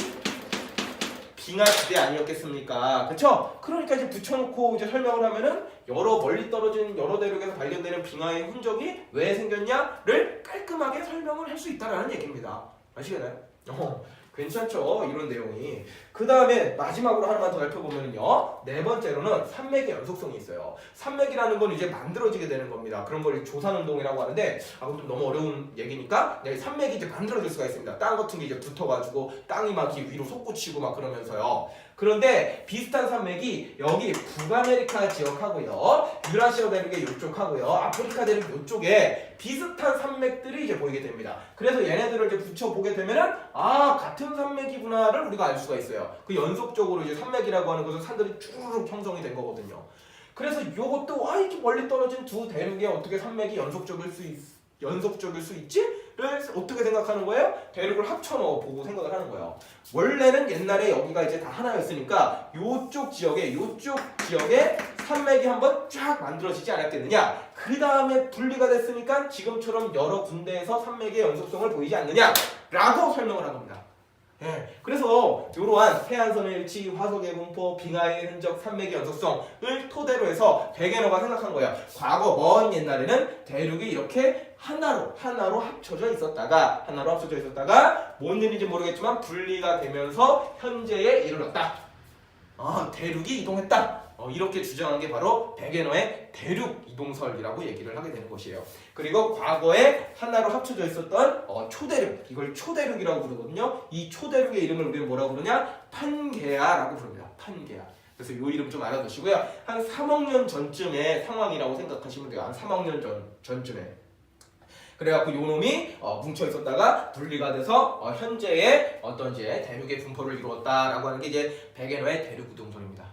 빙하 지대 아니었겠습니까? 그렇죠? 그러니까 이제 붙여놓고 이제 설명을 하면은 여러 멀리 떨어진 여러 대륙에서 발견되는 빙하의 흔적이 왜 생겼냐를 깔끔하게 설명을 할 수 있다라는 얘기입니다. 아시겠나요? 괜찮죠? 이런 내용이. 그 다음에 마지막으로 하나만 더 살펴보면요. 네 번째로는 산맥의 연속성이 있어요. 산맥이라는 건 이제 만들어지게 되는 겁니다. 그런 걸 조산운동이라고 하는데 그건 좀 너무 어려운 얘기니까 산맥이 이제 만들어질 수가 있습니다. 땅 같은 게 이제 붙어가지고 땅이 막 위로 솟구치고 막 그러면서요. 그런데 비슷한 산맥이 여기 북아메리카 지역하고요. 유라시아 대륙의 이쪽하고요. 아프리카 대륙 이쪽에 비슷한 산맥들이 이제 보이게 됩니다. 그래서 얘네들을 이제 붙여보게 되면은 같은 산맥이구나를 우리가 알 수가 있어요. 그 연속적으로 이제 산맥이라고 하는 것은 산들이 쭈르륵 형성이 된 거거든요. 그래서 요것도 이렇게 멀리 떨어진 두 대륙에 어떻게 산맥이 연속적일 수 있지? 를 어떻게 생각하는 거예요? 대륙을 합쳐넣어 보고 생각을 하는 거예요. 원래는 옛날에 여기가 이제 다 하나였으니까 요쪽 지역에 산맥이 한번 쫙 만들어지지 않았겠느냐? 그 다음에 분리가 됐으니까 지금처럼 여러 군데에서 산맥의 연속성을 보이지 않느냐? 라고 설명을 한 겁니다. 그래서 이러한 해안선의 일치, 화석의 분포, 빙하의 흔적, 산맥의 연속성을 토대로 해서 베게너가 생각한 거예요. 과거 먼 옛날에는 대륙이 이렇게 하나로 합쳐져 있었다가 뭔 일인지 모르겠지만 분리가 되면서 현재에 이르렀다. 대륙이 이동했다. 이렇게 주장한 게 바로 베게너의 대륙 이동설이라고 얘기를 하게 되는 것이에요. 그리고 과거에 하나로 합쳐져 있었던 초대륙, 이걸 초대륙이라고 부르거든요. 이 초대륙의 이름을 우리는 뭐라고 부르냐? 판게아라고 부릅니다. 판게아. 그래서 이 이름 좀 알아두시고요. 한 3억 년 전쯤의 상황이라고 생각하시면 돼요. 한 3억 년 전쯤에. 그래갖고 요 놈이 뭉쳐 있었다가 분리가 돼서 현재의 어떤 이제 대륙의 분포를 이루었다라고 하는 게 이제 베게너의 대륙 이동설입니다.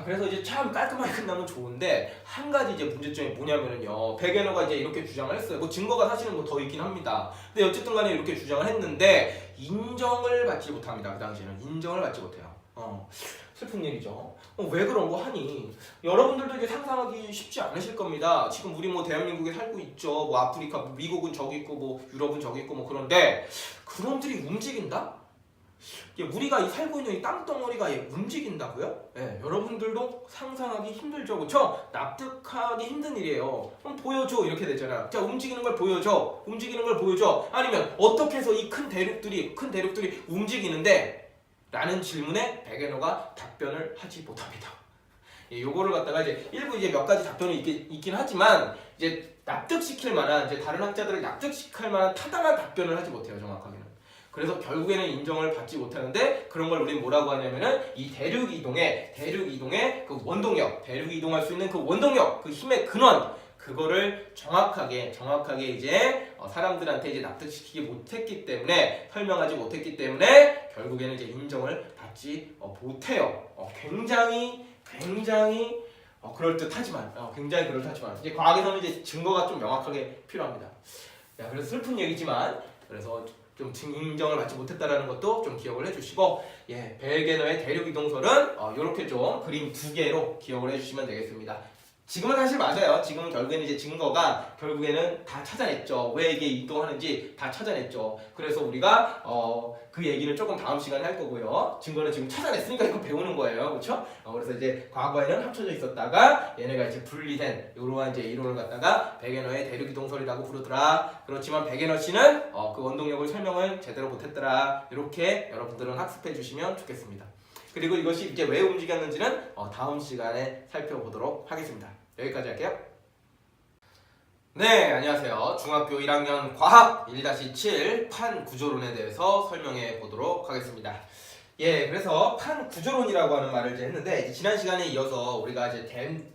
그래서 이제 참 깔끔하게 끝나면 좋은데 한 가지 이제 문제점이 뭐냐면은요. 베게너가 이제 이렇게 주장을 했어요. 뭐 증거가 사실은 뭐 더 있긴 합니다. 근데 어쨌든 간에 이렇게 주장을 했는데 인정을 받지 못합니다. 그 당시에는 인정을 받지 못해요. 슬픈 일이죠. 왜 그런 거 하니? 여러분들도 이제 상상하기 쉽지 않으실 겁니다. 지금 우리 뭐 대한민국에 살고 있죠. 뭐 아프리카, 미국은 저기 있고 뭐 유럽은 저기 있고 뭐 그런데 그놈들이 움직인다? 우리가 이 살고 있는 이 땅덩어리가 움직인다고요? 여러분들도 상상하기 힘들죠, 그렇죠? 납득하기 힘든 일이에요. 그럼 보여줘 이렇게 되잖아. 자, 움직이는 걸 보여줘. 아니면 어떻게 해서 이 큰 대륙들이 움직이는데? 라는 질문에 베게너가 답변을 하지 못합니다. 요거를 갖다가 이제 일부 이제 몇 가지 답변이 있긴 하지만 이제 납득시킬 만한 이제 다른 학자들을 납득시킬 만한 타당한 답변을 하지 못해요, 정확하게는. 그래서 결국에는 인정을 받지 못하는데 그런 걸 우리는 뭐라고 하냐면은 이 대륙 이동의 그 원동력, 대륙 이동할 수 있는 그 원동력, 그 힘의 근원, 그거를 정확하게 이제 사람들한테 이제 납득시키지 못했기 때문에 설명하지 못했기 때문에 결국에는 이제 인정을 받지 못해요. 굉장히 그럴듯하지만 이제 과학에서는 이제 증거가 좀 명확하게 필요합니다. 그래서 슬픈 얘기지만 그래서 좀 인정을 받지 못했다라는 것도 좀 기억을 해주시고 베게너의 대륙 이동설은 이렇게 좀 그림 두 개로 기억을 해주시면 되겠습니다. 지금은 사실 맞아요. 지금은 결국에는 이제 증거가 결국에는 다 찾아냈죠. 왜 이게 이동하는지 다 찾아냈죠. 그래서 우리가 그 얘기는 조금 다음 시간에 할 거고요. 증거는 지금 찾아냈으니까 이거 배우는 거예요. 그렇죠? 그래서 이제 과거에는 합쳐져 있었다가 얘네가 이제 분리된 이러한 이제 이론을 갖다가 베게너의 대륙이동설이라고 부르더라. 그렇지만 베게너 씨는 그 원동력을 설명을 제대로 못했더라. 이렇게 여러분들은 학습해 주시면 좋겠습니다. 그리고 이것이 이제 왜 움직였는지는 다음 시간에 살펴보도록 하겠습니다. 여기까지 할게요. 네, 안녕하세요. 중학교 1학년 과학 1-7 판구조론에 대해서 설명해 보도록 하겠습니다. 예, 그래서 판구조론이라고 하는 말을 이제 했는데 이제 지난 시간에 이어서 우리가 이제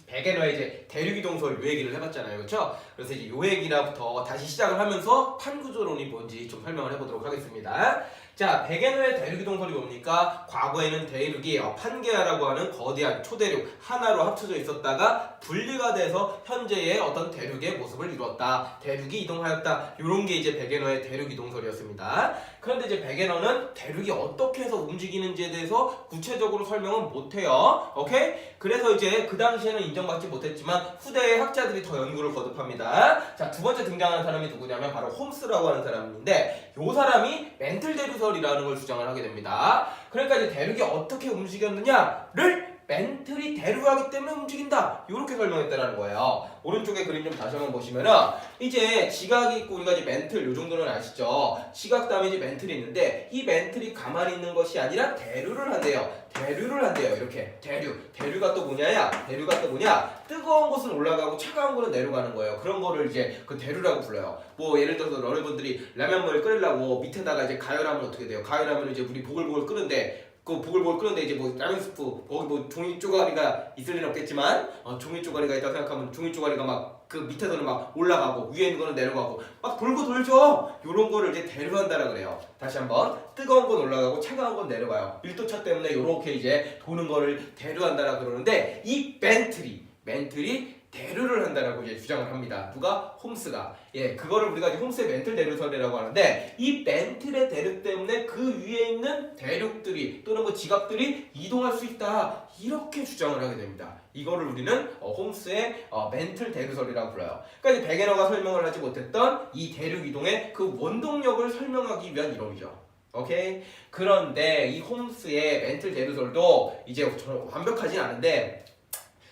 베게너의 이제 대륙이동설 요 얘기를 해봤잖아요, 그렇죠? 그래서 이제 요 얘기부터 다시 시작을 하면서 판구조론이 뭔지 좀 설명을 해보도록 하겠습니다. 자, 베게너의 대륙이동설이 뭡니까? 과거에는 대륙이 판게아라고 하는 거대한 초대륙 하나로 합쳐져 있었다가 분리가 돼서 현재의 어떤 대륙의 모습을 이루었다. 대륙이 이동하였다. 이런 게 이제 베게너의 대륙이동설이었습니다. 그런데 이제 베게너는 대륙이 어떻게 해서 움직이는지에 대해서 구체적으로 설명은 못해요. 오케이? 그래서 이제 그 당시에는 인정받지 못했지만 후대의 학자들이 더 연구를 거듭합니다. 자, 두 번째 등장하는 사람이 누구냐면 바로 홈스라고 하는 사람인데 이 사람이 멘틀 대륙설이라는 걸 주장을 하게 됩니다. 그러니까 이제 대륙이 어떻게 움직였느냐를 멘틀이 대륙하기 때문에 움직인다. 이렇게 설명했다는 거예요. 오른쪽에 그림 좀 다시 한번 보시면은 이제 지각이 있고 우리가 이제 멘틀 요 정도는 아시죠? 지각 다음에 이제 멘틀이 있는데 이 멘틀이 가만히 있는 것이 아니라 대류를 한대요. 대류를 한대요. 이렇게 대류가 또 뭐냐야? 대류가 또 뭐냐? 뜨거운 곳은 올라가고 차가운 곳은 내려가는 거예요. 그런 거를 이제 그 대류라고 불러요. 뭐 예를 들어서 여러분들이 라면물을 끓이려고 밑에다가 이제 가열하면 어떻게 돼요? 가열하면 이제 물이 보글보글 끓는데 그 보글보글 끓는데 이제 뭐 라면 스프 거기 뭐 종이 쪼가리가 있을 리는 없겠지만 종이 쪼가리가 있다고 생각하면 종이 쪼가리가 막 그 밑에서는 막 올라가고 위에 있는 거는 내려가고 막 돌고 돌죠. 요런 거를 이제 대류한다라 그래요. 다시 한번 뜨거운 건 올라가고 차가운 건 내려가요. 1도차 때문에 요렇게 이제 도는 거를 대류한다라 그러는데 이 멘틀이 대류를 한다라고 이제 주장을 합니다. 누가? 홈스가. 예, 그거를 우리가 이제 홈스의 멘틀 대류설이라고 하는데 이 멘틀의 대류 때문에 그 위에 있는 대륙들이 또는 뭐 지각들이 이동할 수 있다. 이렇게 주장을 하게 됩니다. 이거를 우리는 홈스의 멘틀 대류설이라고 불러요. 그러니까 이제 베게너가 설명을 하지 못했던 이 대륙 이동의 그 원동력을 설명하기 위한 이론이죠. 오케이? 그런데 이 홈스의 멘틀 대류설도 이제 완벽하진 않은데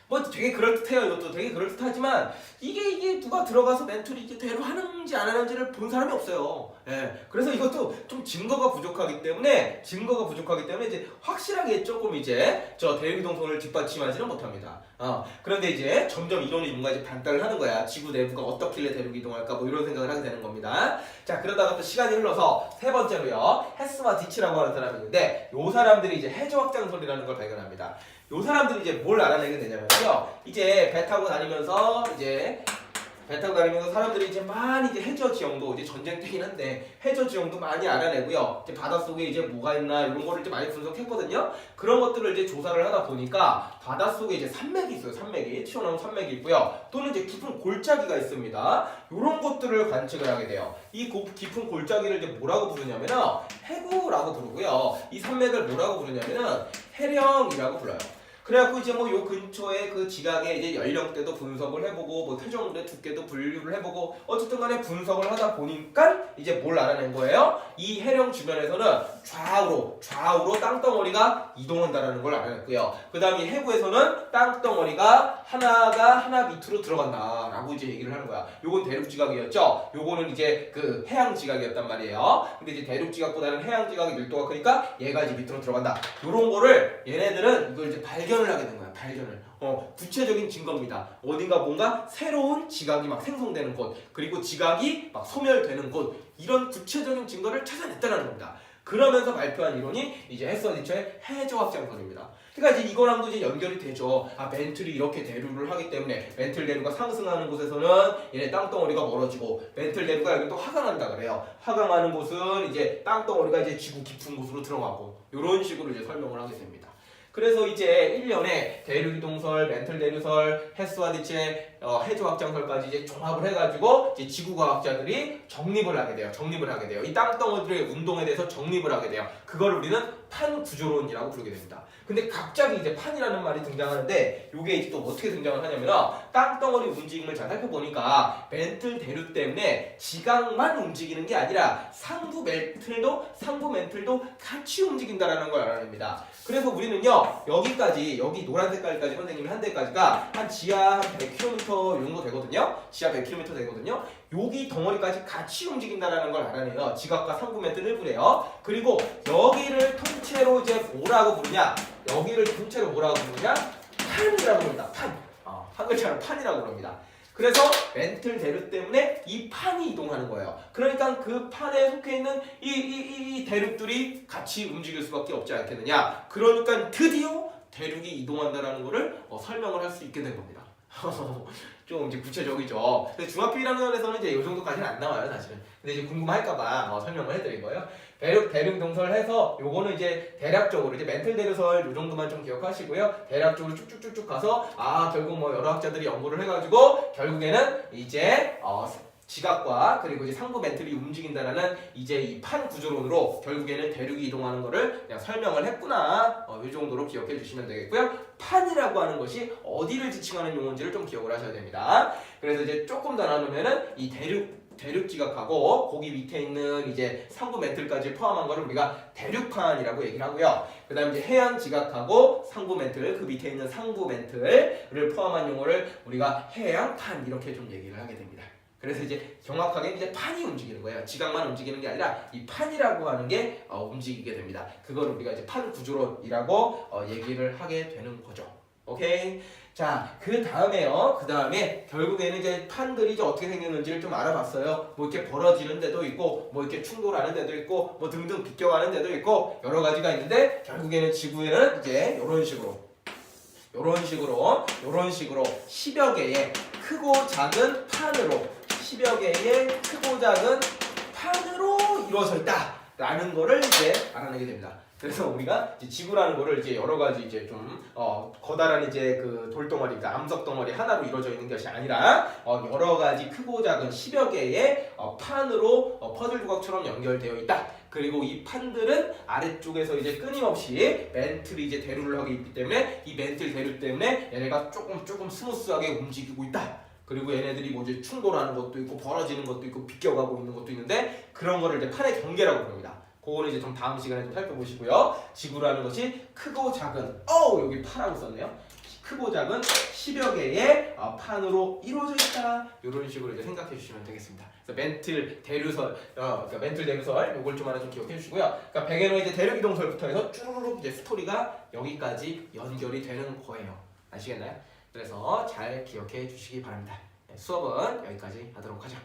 뭐 되게 그럴듯해요. 이것도 되게 그럴듯하지만 이게 누가 들어가서 멘틀이 이제 대로 하는지 안 하는지를 본 사람이 없어요. 예. 그래서 이것도 좀 증거가 부족하기 때문에 이제 확실하게 조금 이제 저 대륙이동설을 뒷받침하지는 못합니다. 그런데 이제 점점 이론이 뭔가 이제 발달을 하는 거야. 지구 내부가 어떻길래 대륙이 이동할까 뭐 이런 생각을 하게 되는 겁니다. 자, 그러다가 또 시간이 흘러서 세 번째로요. 헤스와 디치라고 하는 사람이 있는데 요 사람들이 이제 해저 확장설이라는 걸 발견합니다. 요 사람들이 이제 뭘 알아내게 되냐면요. 이제 배 타고 다니면서 사람들이 이제 많이 이제 해저 지형도 이제 전쟁 때긴 한데 해저 지형도 많이 알아내고요. 이제 바닷속에 이제 뭐가 있나 이런 거를 이제 많이 분석했거든요. 그런 것들을 이제 조사를 하다 보니까 바닷속에 이제 산맥이 있어요. 튀어나온 산맥이 있고요. 또는 이제 깊은 골짜기가 있습니다. 이런 것들을 관측을 하게 돼요. 이 깊은 골짜기를 이제 뭐라고 부르냐면은 해구라고 부르고요. 이 산맥을 뭐라고 부르냐면은 해령이라고 불러요. 그래갖고 이제 뭐 요 근처에 그 지각의 이제 연령대도 분석을 해보고 뭐 태종대 두께도 분류를 해보고 어쨌든 간에 분석을 하다 보니까 이제 뭘 알아낸 거예요? 이 해령 주변에서는 좌우로 땅덩어리가 이동한다라는 걸 알아냈고요. 그 다음에 해구에서는 땅덩어리가 하나 밑으로 들어간다라고 이제 얘기를 하는 거야. 요건 대륙 지각이었죠. 요거는 이제 그 해양 지각이었단 말이에요. 근데 이제 대륙 지각보다는 해양 지각이 밀도가 크니까 얘가 이제 밑으로 들어간다. 요런 거를 얘네들은 이걸 이제 발견을 하게 된 거야. 구체적인 증거입니다. 어딘가 뭔가 새로운 지각이 막 생성되는 곳, 그리고 지각이 막 소멸되는 곳, 이런 구체적인 증거를 찾아냈다는 겁니다. 그러면서 발표한 이론이 이제 헤스와 디처의 해저 확장설입니다. 그러니까 이제 이거랑도 이제 연결이 되죠. 멘틀이 이렇게 대류를 하기 때문에 멘틀 대류가 상승하는 곳에서는 얘네 땅덩어리가 멀어지고 멘틀 대류가 여기 또 하강한다 그래요. 하강하는 곳은 이제 땅덩어리가 이제 지구 깊은 곳으로 들어가고 이런 식으로 이제 설명을 하게 됩니다. 그래서 이제 1년에 대륙이동설, 멘틀 대류설, 헤스와 디치의 해조확장설까지 이제 종합을 해가지고 이제 지구과학자들이 정립을 하게 돼요. 이 땅덩어리들의 운동에 대해서 정립을 하게 돼요. 그걸 우리는 판구조론이라고 부르게 됩니다. 근데 갑자기 이제 판이라는 말이 등장하는데 이게 이제 또 어떻게 등장을 하냐면 땅덩어리 움직임을 잘 살펴보니까 멘틀 대류 때문에 지각만 움직이는 게 아니라 상부 멘틀도 같이 움직인다라는 걸 알아냅니다. 그래서 우리는요 여기까지 여기 노란 색깔까지 선생님이 한 데까지가 한 지하 한 100km 정도 되거든요. 지하 100km 되거든요. 여기 덩어리까지 같이 움직인다라는 걸 알아내요. 지각과 상부 멘틀 일부래요. 그리고 여기를 통째로 이제 뭐라고 부르냐? 판이라고 부릅니다. 한 글자로 판이라고 부릅니다. 그래서 멘틀 대류 때문에 이 판이 이동하는 거예요. 그러니까 그 판에 속해 있는 이 대륙들이 같이 움직일 수밖에 없지 않겠느냐. 그러니까 드디어 대륙이 이동한다는 것을 설명을 할 수 있게 된 겁니다. 좀 이제 구체적이죠. 중학교 1학년에서는 이제 이 정도까지는 안 나와요, 사실은. 근데 이제 궁금할까봐 설명을 해드린 거예요. 대륙 동설 해서 요거는 이제 대략적으로 이제 멘틀 대류설 요 정도만 좀 기억하시고요. 대략적으로 쭉쭉쭉쭉 가서 결국 뭐 여러 학자들이 연구를 해가지고 결국에는 이제 지각과 그리고 이제 상부 멘틀이 움직인다라는 이제 이 판 구조론으로 결국에는 대륙이 이동하는 거를 그냥 설명을 했구나. 이 정도로 기억해 주시면 되겠고요. 판이라고 하는 것이 어디를 지칭하는 용어인지를 좀 기억을 하셔야 됩니다. 그래서 이제 조금 더 나누면은 이 대륙 지각하고 거기 밑에 있는 이제 상부 멘틀까지 포함한 거를 우리가 대륙판이라고 얘기를 하고요. 그 다음에 이제 해양 지각하고 상부 멘틀, 그 밑에 있는 상부 멘틀을 포함한 용어를 우리가 해양판 이렇게 좀 얘기를 하게 됩니다. 그래서 이제 정확하게 이제 판이 움직이는 거예요. 지각만 움직이는 게 아니라 이 판이라고 하는 게 움직이게 됩니다. 그걸 우리가 이제 판 구조론이라고 얘기를 하게 되는 거죠. 오케이. 자, 그 다음에 결국에는 이제 판들이 이제 어떻게 생겼는지를 좀 알아봤어요. 뭐 이렇게 벌어지는 데도 있고, 뭐 이렇게 충돌하는 데도 있고, 뭐 등등 비껴가는 데도 있고, 여러 가지가 있는데, 결국에는 지구에는 이제 이런 식으로 10여 개의 크고 작은 판으로 10여 개의 크고 작은 판으로 이루어져 있다라는 거를 이제 알아내게 됩니다. 그래서 우리가 이제 지구라는 거를 이제 여러 가지 이제 좀 거다란 이제 그 돌덩어리, 그러니까 암석 덩어리 하나로 이루어져 있는 것이 아니라 여러 가지 크고 작은 10여 개의 판으로 퍼즐 조각처럼 연결되어 있다. 그리고 이 판들은 아래쪽에서 이제 끊임없이 멘틀이 이제 대류를 하고 있기 때문에 이 멘틀 대류 때문에 얘네가 조금 스무스하게 움직이고 있다. 그리고 얘네들이 뭐 이제 충돌하는 것도 있고 벌어지는 것도 있고 비껴가고 있는 것도 있는데 그런 거를 이제 판의 경계라고 부릅니다. 그거는 이제 좀 다음 시간에 좀 살펴보시고요. 지구라는 것이 크고 작은 여기 판하고 썼네요. 크고 작은 10여 개의 판으로 이루어져 있다. 이런 식으로 이제 생각해 주시면 되겠습니다. 그래서 멘틀 대류설, 요걸 좀 하나 좀 기억해 주시고요. 그러니까 백에노 이제 대륙 이동설부터 해서 쭈루룩 이제 스토리가 여기까지 연결이 되는 거예요. 아시겠나요? 그래서 잘 기억해 주시기 바랍니다. 수업은 여기까지 하도록 하죠.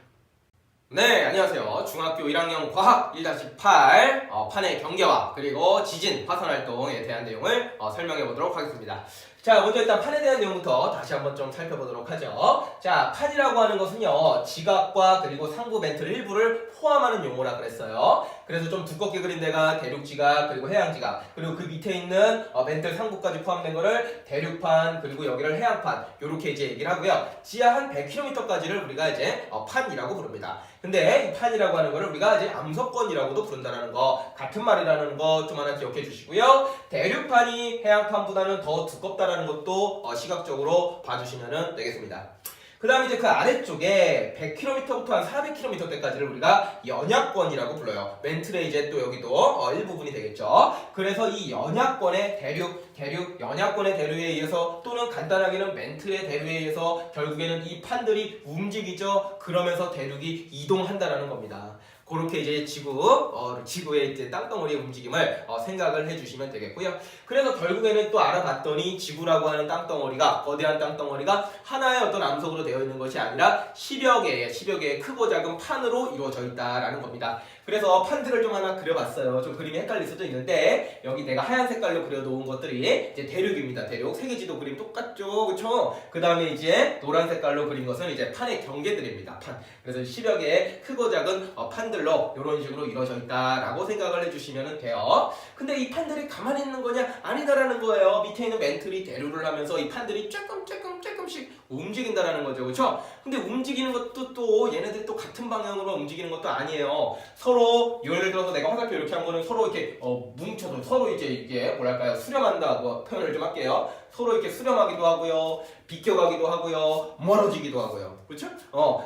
네, 안녕하세요. 중학교 1학년 과학 1-8 판의 경계와 그리고 지진, 화산활동에 대한 내용을 설명해 보도록 하겠습니다. 자, 먼저 일단 판에 대한 내용부터 다시 한번 좀 살펴보도록 하죠. 자, 판이라고 하는 것은요, 지각과 그리고 상부 멘틀 일부를 포함하는 용어라 그랬어요. 그래서 좀 두껍게 그린 데가 대륙지각, 그리고 해양지각, 그리고 그 밑에 있는 멘틀 상부까지 포함된 거를 대륙판, 그리고 여기를 해양판, 요렇게 이제 얘기를 하고요. 지하 한 100km까지를 우리가 이제 판이라고 부릅니다. 근데 이 판이라고 하는 거를 우리가 이제 암석권이라고도 부른다는 거, 같은 말이라는 거 좀 하나 기억해 주시고요. 대륙판이 해양판보다는 더 두껍다라는 것도 시각적으로 봐주시면 되겠습니다. 그 다음에 이제 그 아래쪽에 100km부터 한 400km 때까지를 우리가 연약권이라고 불러요. 멘틀의 이제 또 여기도 일부분이 되겠죠. 그래서 이 연약권의 연약권의 대류에 의해서 또는 간단하게는 멘틀의 대류에 의해서 결국에는 이 판들이 움직이죠. 그러면서 대륙이 이동한다라는 겁니다. 그렇게 이제 지구의 이제 땅덩어리의 움직임을 생각을 해주시면 되겠고요. 그래서 결국에는 또 알아봤더니 지구라고 하는 땅덩어리가, 거대한 땅덩어리가 하나의 어떤 암석으로 되어 있는 것이 아니라 10여 개의 크고 작은 판으로 이루어져 있다라는 겁니다. 그래서 판들을 좀 하나 그려봤어요. 좀 그림이 헷갈릴 수도 있는데 여기 내가 하얀 색깔로 그려놓은 것들이 이제 대륙입니다. 대륙 세계지도 그림 똑같죠, 그렇죠? 그 다음에 이제 노란 색깔로 그린 것은 이제 판의 경계들입니다. 판. 그래서 10여 개의 크고 작은 판들로 이런 식으로 이루어져 있다라고 생각을 해주시면 돼요. 근데 이 판들이 가만히 있는 거냐? 아니다라는 거예요. 밑에 있는 멘틀이 대류를 하면서 이 판들이 조금씩 움직인다라는 거죠, 그렇죠? 근데 움직이는 것도 또 얘네들이 또 같은 방향으로 움직이는 것도 아니에요. 서로 예를 들어서 내가 화살표 이렇게 한 거는 서로 이렇게 뭉쳐서 서로 이제 이게 뭐랄까요, 수렴한다고 표현을 좀 할게요. 서로 이렇게 수렴하기도 하고요, 비껴가기도 하고요, 멀어지기도 하고요, 그렇죠?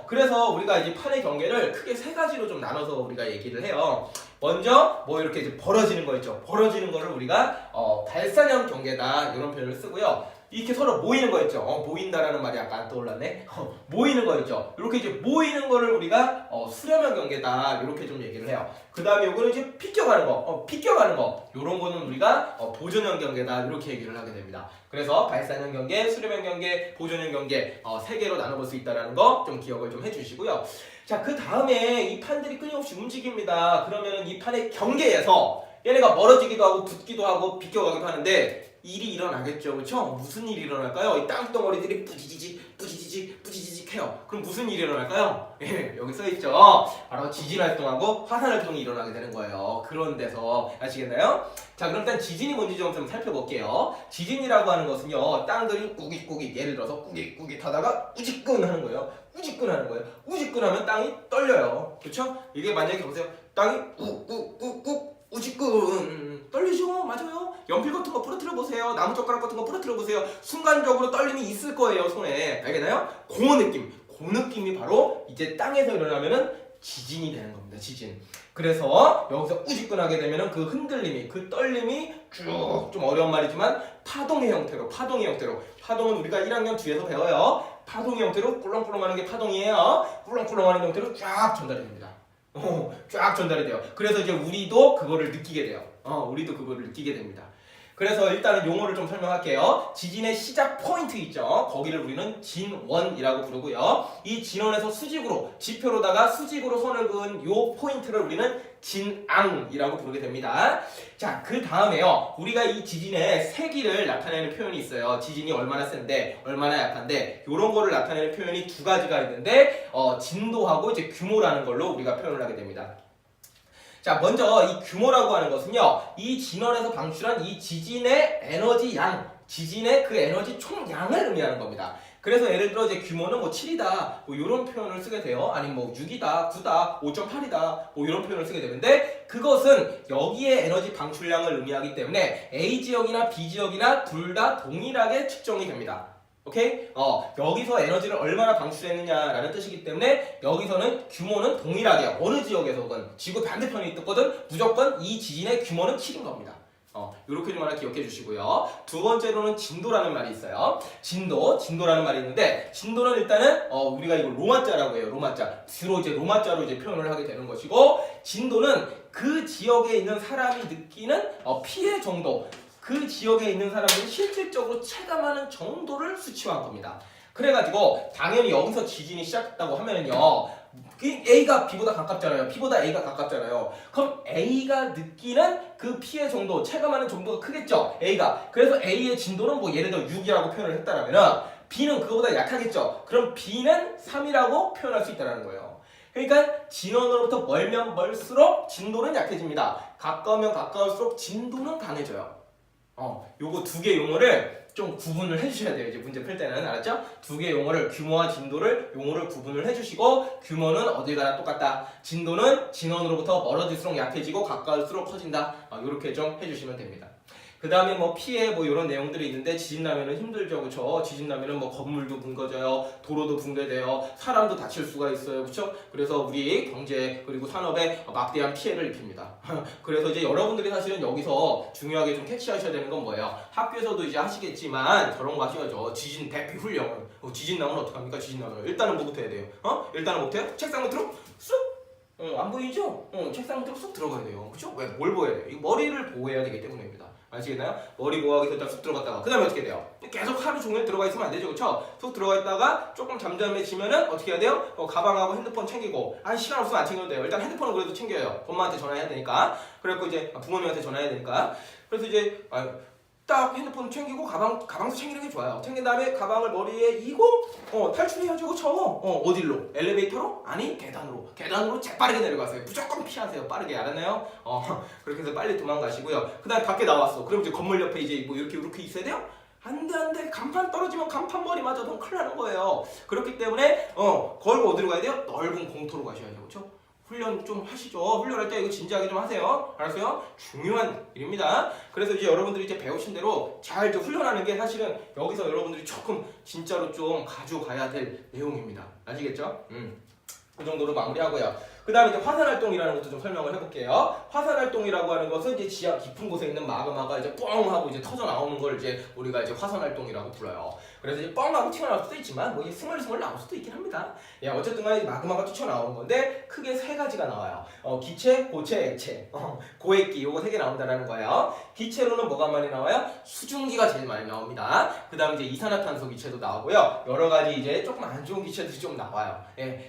그래서 우리가 이제 판의 경계를 크게 세 가지로 좀 나눠서 우리가 얘기를 해요. 먼저 뭐 이렇게 이제 벌어지는 거 있죠. 벌어지는 거를 우리가 발산형 경계다 이런 표현을 쓰고요. 이렇게 서로 모이는 거 있죠. 모인다라는 말이 아까 안 떠올랐네. 모이는 거 있죠. 이렇게 이제 모이는 거를 우리가 수렴형 경계다 이렇게 좀 얘기를 해요. 그 다음에 요거는 이제 비껴가는 거, 비껴가는 거 요런 거는 우리가 보존형 경계다 이렇게 얘기를 하게 됩니다. 그래서 발산형 경계, 수렴형 경계, 보존형 경계 세 개로 나눠볼 수 있다는 거 좀 기억을 좀 해주시고요. 자, 그 다음에 이 판들이 끊임없이 움직입니다. 그러면 이 판의 경계에서 얘네가 멀어지기도 하고 붙기도 하고 비껴가기도 하는데 일이 일어나겠죠, 그렇죠? 무슨 일이 일어날까요? 이 땅덩어리들이 뿌지지직 해요. 그럼 무슨 일이 일어날까요? 예, 여기 써있죠. 바로 지진 활동하고 화산 활동이 일어나게 되는 거예요. 그런 데서 아시겠나요? 자, 그럼 일단 지진이 뭔지 좀 살펴볼게요. 지진이라고 하는 것은요, 땅들이 꾸깃꾸깃, 예를 들어서 꾸깃꾸깃 하다가 우지끈 하는 거예요. 우지끈 하는 거예요. 우지끈 하면 땅이 떨려요. 그렇죠? 이게 만약에 보세요. 땅이 꾹꾹꾹꾹 우지끈 떨리죠? 맞아요. 연필 같은 거 부러뜨려 보세요. 나무젓가락 같은 거 부러뜨려 보세요. 순간적으로 떨림이 있을 거예요, 손에. 알겠나요? 그 느낌. 그 느낌이 바로 이제 땅에서 일어나면은 지진이 되는 겁니다. 지진. 그래서 여기서 우지끈하게 되면은 그 흔들림이, 그 떨림이 쭉, 좀 어려운 말이지만 파동의 형태로. 파동은 우리가 1학년 뒤에서 배워요. 파동의 형태로 꿀렁꿀렁하는 게 파동이에요. 꿀렁꿀렁하는 형태로 쫙 전달이 됩니다. 쫙 전달이 돼요. 그래서 이제 우리도 그거를 느끼게 돼요. 우리도 그거를 느끼게 됩니다. 그래서 일단은 용어를 좀 설명할게요. 지진의 시작 포인트 있죠. 거기를 우리는 진원이라고 부르고요. 이 진원에서 수직으로, 지표로다가 수직으로 선을 그은 요 포인트를 우리는 진앙이라고 부르게 됩니다. 자, 그 다음에요. 우리가 이 지진의 세기를 나타내는 표현이 있어요. 지진이 얼마나 센데, 얼마나 약한데, 요런 거를 나타내는 표현이 두 가지가 있는데, 진도하고 이제 규모라는 걸로 우리가 표현을 하게 됩니다. 자, 먼저 이 규모라고 하는 것은요, 이 진원에서 방출한 이 지진의 에너지 양, 지진의 그 에너지 총량을 의미하는 겁니다. 그래서 예를 들어 이제 규모는 뭐 7이다, 뭐 이런 표현을 쓰게 돼요. 아니면 뭐 6이다, 9다, 5.8이다, 뭐 이런 표현을 쓰게 되는데, 그것은 여기에 에너지 방출량을 의미하기 때문에 A 지역이나 B 지역이나 둘 다 동일하게 측정이 됩니다. 오케이? 여기서 에너지를 얼마나 방출했느냐라는 뜻이기 때문에 여기서는 규모는 동일하게 어느 지역에서건 지구 반대편에 있거든 무조건 이 지진의 규모는 7인 겁니다. 이렇게 좀 하나 기억해 주시고요. 두 번째로는 진도라는 말이 있어요. 진도라는 말이 있는데, 진도는 일단은 우리가 이걸 로마자라고 해요. 로마자. 주로 이제 로마자로 이제 표현을 하게 되는 것이고, 진도는 그 지역에 있는 사람이 느끼는 피해 정도, 그 지역에 있는 사람들이 실질적으로 체감하는 정도를 수치화한 겁니다. 그래가지고 당연히 여기서 지진이 시작했다고 하면은요, A가 B보다 가깝잖아요. B보다 A가 가깝잖아요. 그럼 A가 느끼는 그 피해 정도, 체감하는 정도가 크겠죠. A가. 그래서 A의 진도는 뭐 예를 들어 6이라고 표현을 했다라면은 B는 그거보다 약하겠죠. 그럼 B는 3이라고 표현할 수 있다는 거예요. 그러니까 진원으로부터 멀면 멀수록 진도는 약해집니다. 가까우면 가까울수록 진도는 강해져요. 요거 두 개 용어를 좀 구분을 해주셔야 돼요. 이제 문제 풀 때는. 알았죠? 두 개 용어를, 규모와 진도를, 용어를 구분을 해주시고, 규모는 어딜 가나 똑같다. 진도는 진원으로부터 멀어질수록 약해지고 가까울수록 커진다. 요렇게 좀 해주시면 됩니다. 그 다음에 뭐 피해 뭐 이런 내용들이 있는데, 지진 나면은 힘들죠, 그쵸? 지진 나면은 뭐 건물도 붕괴져요, 도로도 붕괴돼요, 사람도 다칠 수가 있어요, 그쵸? 그래서 우리 경제 그리고 산업에 막대한 피해를 입힙니다. 그래서 이제 여러분들이 사실은 여기서 중요하게 좀 캐치하셔야 되는 건 뭐예요? 학교에서도 이제 하시겠지만 저런 거 하셔야죠. 지진 대피 훈련. 지진 나면 어떡합니까? 지진 나면 일단은 뭐부터 해야 돼요? 일단은 뭐부터 해요? 책상 밑으로 쑥. 안 보이죠? 책상 밑으로 쑥 들어가야 돼요. 그렇죠? 왜? 뭘 보여야 돼요? 이 머리를 보호해야 되기 때문입니다. 아시겠나요? 머리 보호하기 위해서 쑥 들어갔다가 그 다음에 어떻게 돼요? 계속 하루 종일 들어가 있으면 안 되죠. 그렇죠? 쑥 들어가 있다가 조금 잠잠해지면은 어떻게 해야 돼요? 가방하고 핸드폰 챙기고 시간 없으면 안 챙겨도 돼요. 일단 핸드폰은 그래도 챙겨요. 엄마한테 전화해야 되니까. 그래갖고 이제 부모님한테 전화해야 되니까. 그래서 이제 딱 핸드폰 챙기고 가방도 챙기는 게 좋아요. 챙긴 다음에 가방을 머리에 이고 탈출해야죠. 그쵸? 어디로? 엘리베이터로? 아니 계단으로 재빠르게 내려가세요. 무조건 피하세요. 빠르게. 알았나요? 그렇게 해서 빨리 도망가시고요. 그 다음에 밖에 나왔어. 그럼 이제 건물 옆에 이제 뭐 이렇게 있어야 돼요? 안돼 간판 떨어지면 간판 머리 맞아도 큰일 나는 거예요. 그렇기 때문에 걸고 어디로 가야 돼요? 넓은 공터로 가셔야죠. 그쵸? 훈련 좀 하시죠. 훈련할 때 이거 진지하게 좀 하세요. 알았어요? 중요한 일입니다. 그래서 이제 여러분들이 이제 배우신 대로 잘 훈련하는 게 사실은 여기서 여러분들이 조금 진짜로 좀 가져가야 될 내용입니다. 아시겠죠? 그 정도로 마무리하고요. 그 다음에 이제 화산활동이라는 것도 좀 설명을 해볼게요. 화산활동이라고 하는 것은 이제 지하 깊은 곳에 있는 마그마가 이제 뻥 하고 이제 터져 나오는 걸 이제 우리가 이제 화산활동이라고 불러요. 그래서 이제 뻥 하고 튀어나올 수도 있지만 뭐 이제 스멀스멀 나올 수도 있긴 합니다. 어쨌든 간에 마그마가 튀어나오는 건데 크게 세 가지가 나와요. 기체, 고체, 액체. 고액기 요거 세 개 나온다라는 거예요. 기체로는 뭐가 많이 나와요? 수증기가 제일 많이 나옵니다. 그 다음 이제 이산화탄소 기체도 나오고요. 여러 가지 이제 조금 안 좋은 기체들이 좀 나와요.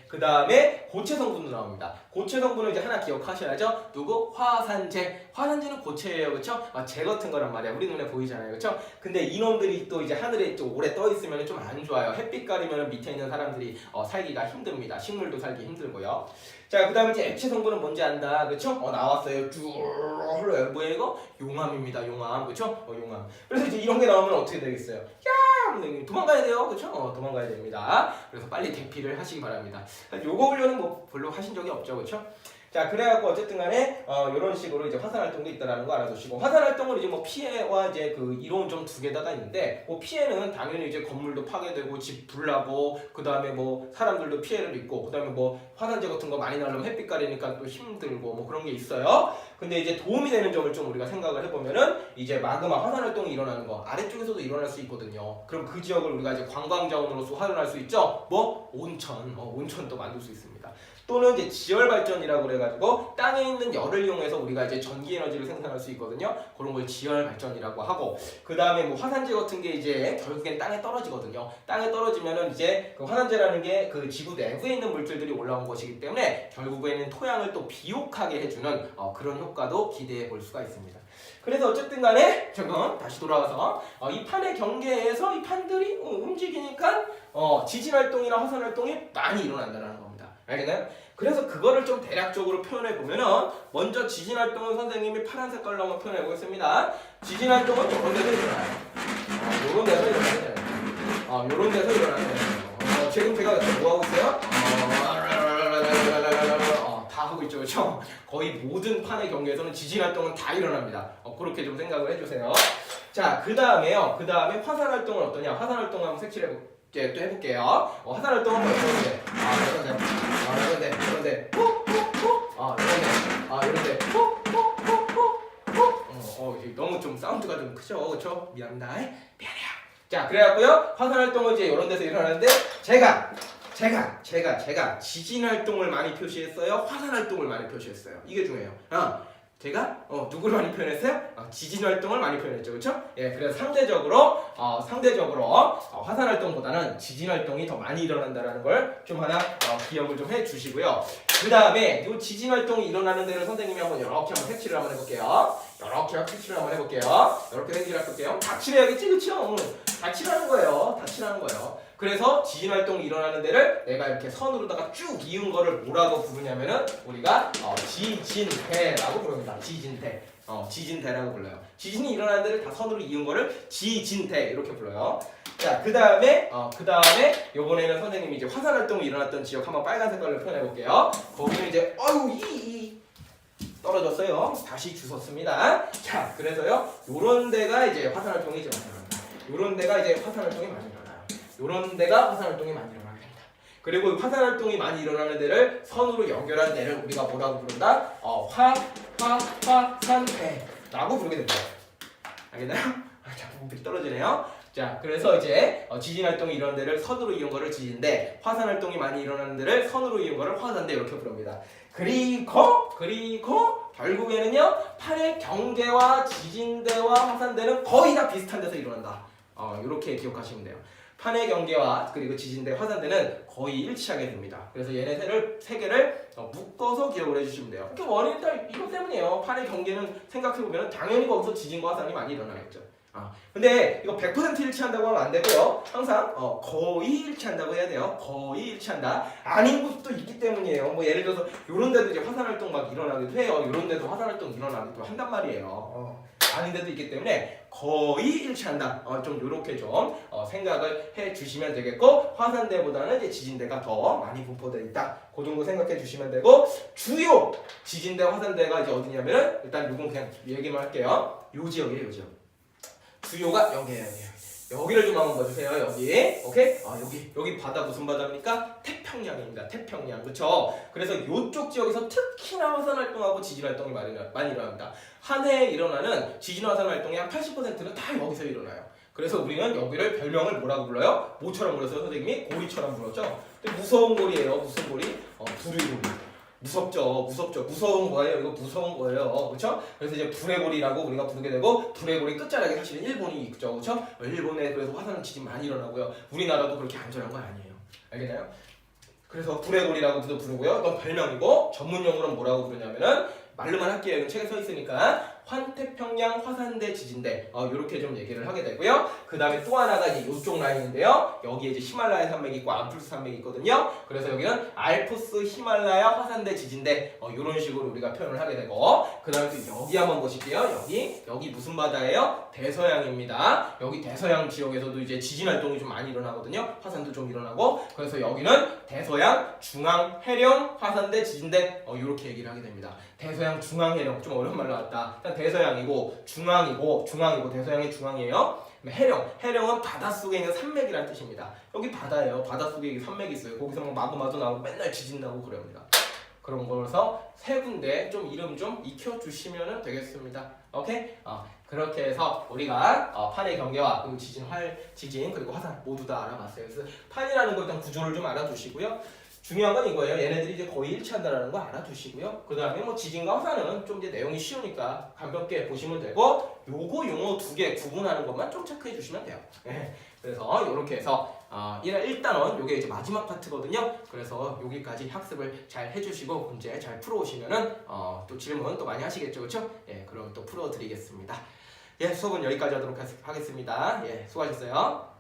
그 다음에 고체 성분도 나옵니다. 고체 성분을 이제 하나 기억하셔야죠. 누구? 화산재. 화산재는 고체예요. 그쵸? 재 같은 거란 말이야. 우리 눈에 보이잖아요. 그쵸? 근데 이놈들이 또 이제 하늘에 좀 오래 떠 있으면 좀 안 좋아요. 햇빛 가리면 밑에 있는 사람들이 살기가 힘듭니다. 식물도 살기 힘들고요. 자, 그 다음에 이제 액체 성분은 뭔지 안다. 그쵸? 나왔어요. 쭉 흘러요. 뭐예요 이거? 용암입니다. 용암. 그쵸? 용암. 그래서 이제 이런 게 나오면 어떻게 되겠어요? 야! 도망가야 돼요. 그쵸? 도망가야 됩니다. 그래서 빨리 대피를 하시기 바랍니다. 요거 훈련은 뭐 별로 하신 적이 없죠. 그쵸? 자, 그래갖고 어쨌든 간에 이런 식으로 이제 화산활동도 있다라는 거 알아두시고, 화산활동은 이제 뭐 피해와 이제 그 이론 좀 두 개다가 있는데, 뭐 피해는 당연히 이제 건물도 파괴되고 집 불나고, 그 다음에 뭐 사람들도 피해를 입고, 그 다음에 뭐 화산재 같은 거 많이 나오면 햇빛 가리니까 또 힘들고 뭐 그런 게 있어요. 근데 이제 도움이 되는 점을 좀 우리가 생각을 해보면은 이제 마그마 화산활동이 일어나는 거 아래쪽에서도 일어날 수 있거든요. 그럼 그 지역을 우리가 이제 관광자원으로서 활용할 수 있죠. 뭐 온천, 온천도 만들 수 있습니다. 또는 이제 지열 발전이라고 그래가지고 땅에 있는 열을 이용해서 우리가 이제 전기 에너지를 생산할 수 있거든요. 그런 걸 지열 발전이라고 하고, 그 다음에 뭐 화산재 같은 게 이제 결국엔 땅에 떨어지거든요. 땅에 떨어지면은 이제 그 화산재라는 게 그 지구 내부에 있는 물질들이 올라온 것이기 때문에 결국에는 토양을 또 비옥하게 해주는 그런 효과도 기대해 볼 수가 있습니다. 그래서 어쨌든 간에 잠깐 다시 돌아와서 이 판의 경계에서 이 판들이 움직이니까 지진 활동이나 화산 활동이 많이 일어난다는 겁니다. 알겠나요? 그래서 그거를 좀 대략적으로 표현해 보면은 먼저 지진 활동은 선생님이 파란 색깔로 한번 표현해 보겠습니다. 지진 활동은 이런 데서 일어나요. 이런 데서 일어나요. 이런 데서 일어나요. 지금 제가 뭐 하고 있어요? 다 하고 있죠, 그렇죠? 거의 모든 판의 경계에서는 지진 활동은 다 일어납니다. 그렇게 좀 생각을 해주세요. 자, 그 다음에 화산 활동은 어떠냐? 화산 활동 한번 색칠해 또 해볼게요. 화산 활동은 어떤데? 이런데, 너무 좀 사운드가 좀 크죠, 그렇죠? 미안합니다. 미안해요. 자, 그래갖고요. 화산 활동은 이제 이런 데서 일어나는데 제가 지진 활동을 많이 표시했어요. 화산 활동을 많이 표시했어요. 이게 중요해요. 제가 누구를 많이 표현했어요? 지진 활동을 많이 표현했죠, 그렇죠? 그래서 상대적으로 화산 활동보다는 지진 활동이 더 많이 일어난다라는 걸 좀 하나 기억을 좀 해주시고요. 그 다음에 이 지진 활동이 일어나는 데를 선생님이 이렇게 한번 색칠을 한번 해볼게요. 이렇게 색칠을 한번 해볼게요. 이렇게 색칠을 해볼게요. 다 칠해야겠지, 그렇죠? 다 칠하는 거예요. 그래서 지진 활동이 일어나는 데를 내가 이렇게 선으로다가 쭉 이은 거를 뭐라고 부르냐면은 우리가 지진대라고 부릅니다. 지진대라고 불러요. 지진이 일어나는 데를 다 선으로 이은 거를 지진대 이렇게 불러요. 자, 그 다음에 요번에는 선생님이 이제 화산 활동이 일어났던 지역 한번 빨간 색깔로 표현해 볼게요. 거기는 이제 떨어졌어요. 다시 주웠습니다. 자, 그래서요. 요런 데가 이제 화산 활동이 이제 많이 일어납니다. 요런 데가 이제 화산 활동이 많이 일어나요. 요런 데가 화산 활동이 많이 일어나게 됩니다. 그리고 화산 활동이 많이 일어나는 데를 선으로 연결한 데를 우리가 뭐라고 부른다? 화산대라고 부르게 됩니다. 알겠나요? 자꾸 목이 떨어지네요. 자, 그래서 이제 지진 활동이 일어나는 데를 선으로 이은 거를 지진대, 화산 활동이 많이 일어나는 데를 선으로 이은 거를 화산대 이렇게 부릅니다. 그리고 결국에는요 판의 경계와 지진대와 화산대는 거의 다 비슷한 데서 일어난다. 이렇게 기억하시면 돼요. 판의 경계와 그리고 지진대, 화산대는 거의 일치하게 됩니다. 그래서 얘네 세 개를 묶어서 기억을 해주시면 돼요. 그 원인은 다 이것 때문이에요. 판의 경계는 생각해보면 당연히 거기서 지진과 화산이 많이 일어나겠죠. 근데 이거 100% 일치한다고 하면 안 되고요. 항상 거의 일치한다고 해야 돼요. 거의 일치한다. 아닌 곳도 있기 때문이에요. 뭐 예를 들어서 이런 데도 이제 화산 활동 막 일어나기도 해요. 이런 데도 화산 활동 일어나기도 한단 말이에요. 아닌 데도 있기 때문에 거의 일치한다. 좀 이렇게 좀 생각을 해 주시면 되겠고, 화산대보다는 이제 지진대가 더 많이 분포되어 있다. 그 정도 생각해 주시면 되고, 주요 지진대, 화산대가 이제 어디냐면은 일단 이건 그냥 얘기만 할게요. 요 지역이에요, 요 지역. 주요가 여기에요. 여기를 좀 한번 봐주세요. 여기, 오케이? 여기 바다 무슨 바다입니까? 태평양입니다. 태평양, 그렇죠? 그래서 이쪽 지역에서 특히나 화산 활동하고 지진 활동이 많이 일어납니다. 한 해에 일어나는 지진 화산 활동의 한 80%는 다 여기서 일어나요. 그래서 우리는 여기를 별명을 뭐라고 불러요? 뭐처럼 불렀어요? 선생님이 고리처럼 불렀죠? 근데 무서운 고리예요. 무슨 고리? 불의 고리. 무섭죠. 무서운 거예요. 이거 무서운 거예요. 그렇죠? 그래서 이제 불의 고리라고 우리가 부르게 되고, 불의 고리 끝자락에 사실은 일본이 있죠. 그렇죠? 일본에 그래서 화산 지진 많이 일어나고요. 우리나라도 그렇게 안전한 건 아니에요. 알겠나요? 그래서 불의 고리라고도 부르고요. 이건 별명이고, 전문 용어로는 뭐라고 부르냐면은 말로만 할게요. 이건 책에 써 있으니까 환태평양 화산대 지진대 이렇게 좀 얘기를 하게 되고요. 그 다음에 또 하나가 이제 이쪽 라인인데요. 여기에 이제 히말라야 산맥이 있고 암프스 산맥이 있거든요. 그래서 여기는 알프스 히말라야 화산대 지진대 이런 식으로 우리가 표현을 하게 되고, 그 다음에 또 여기 한번 보실게요. 여기 무슨 바다예요? 대서양입니다. 여기 대서양 지역에서도 이제 지진 활동이 좀 많이 일어나거든요. 화산도 좀 일어나고, 그래서 여기는 대서양 중앙 해령 화산대 지진대 이렇게 얘기를 하게 됩니다. 대서양 중앙 해령, 좀 어려운 말 나왔다. 일단 대서양이고 중앙이고 대서양이 중앙이에요. 해령은 바닷속에 있는 산맥이라는 뜻입니다. 여기 바다예요. 바닷속에 산맥이 있어요. 거기서 막 마구마구 나오고 맨날 지진 나고 그럽니다. 그런 거라서 세 군데 좀 이름 좀 익혀주시면 되겠습니다. 오케이? 그렇게 해서 우리가 판의 경계와 그리고 지진 그리고 화산 모두 다 알아봤어요. 그래서 판이라는 거 일단 구조를 좀 알아두시고요. 중요한 건 이거예요. 얘네들이 이제 거의 일치한다라는 거 알아두시고요. 그 다음에 뭐 지진과 화산은 좀 이제 내용이 쉬우니까 가볍게 보시면 되고, 요거 용어 두 개 구분하는 것만 좀 체크해 주시면 돼요. 그래서 이렇게 해서 일단은 요게 이제 마지막 파트거든요. 그래서 여기까지 학습을 잘 해주시고 문제 잘 풀어오시면은 또 질문 또 많이 하시겠죠, 그렇죠? 그럼 또 풀어드리겠습니다. 수업은 여기까지 하도록 하겠습니다. 수고하셨어요.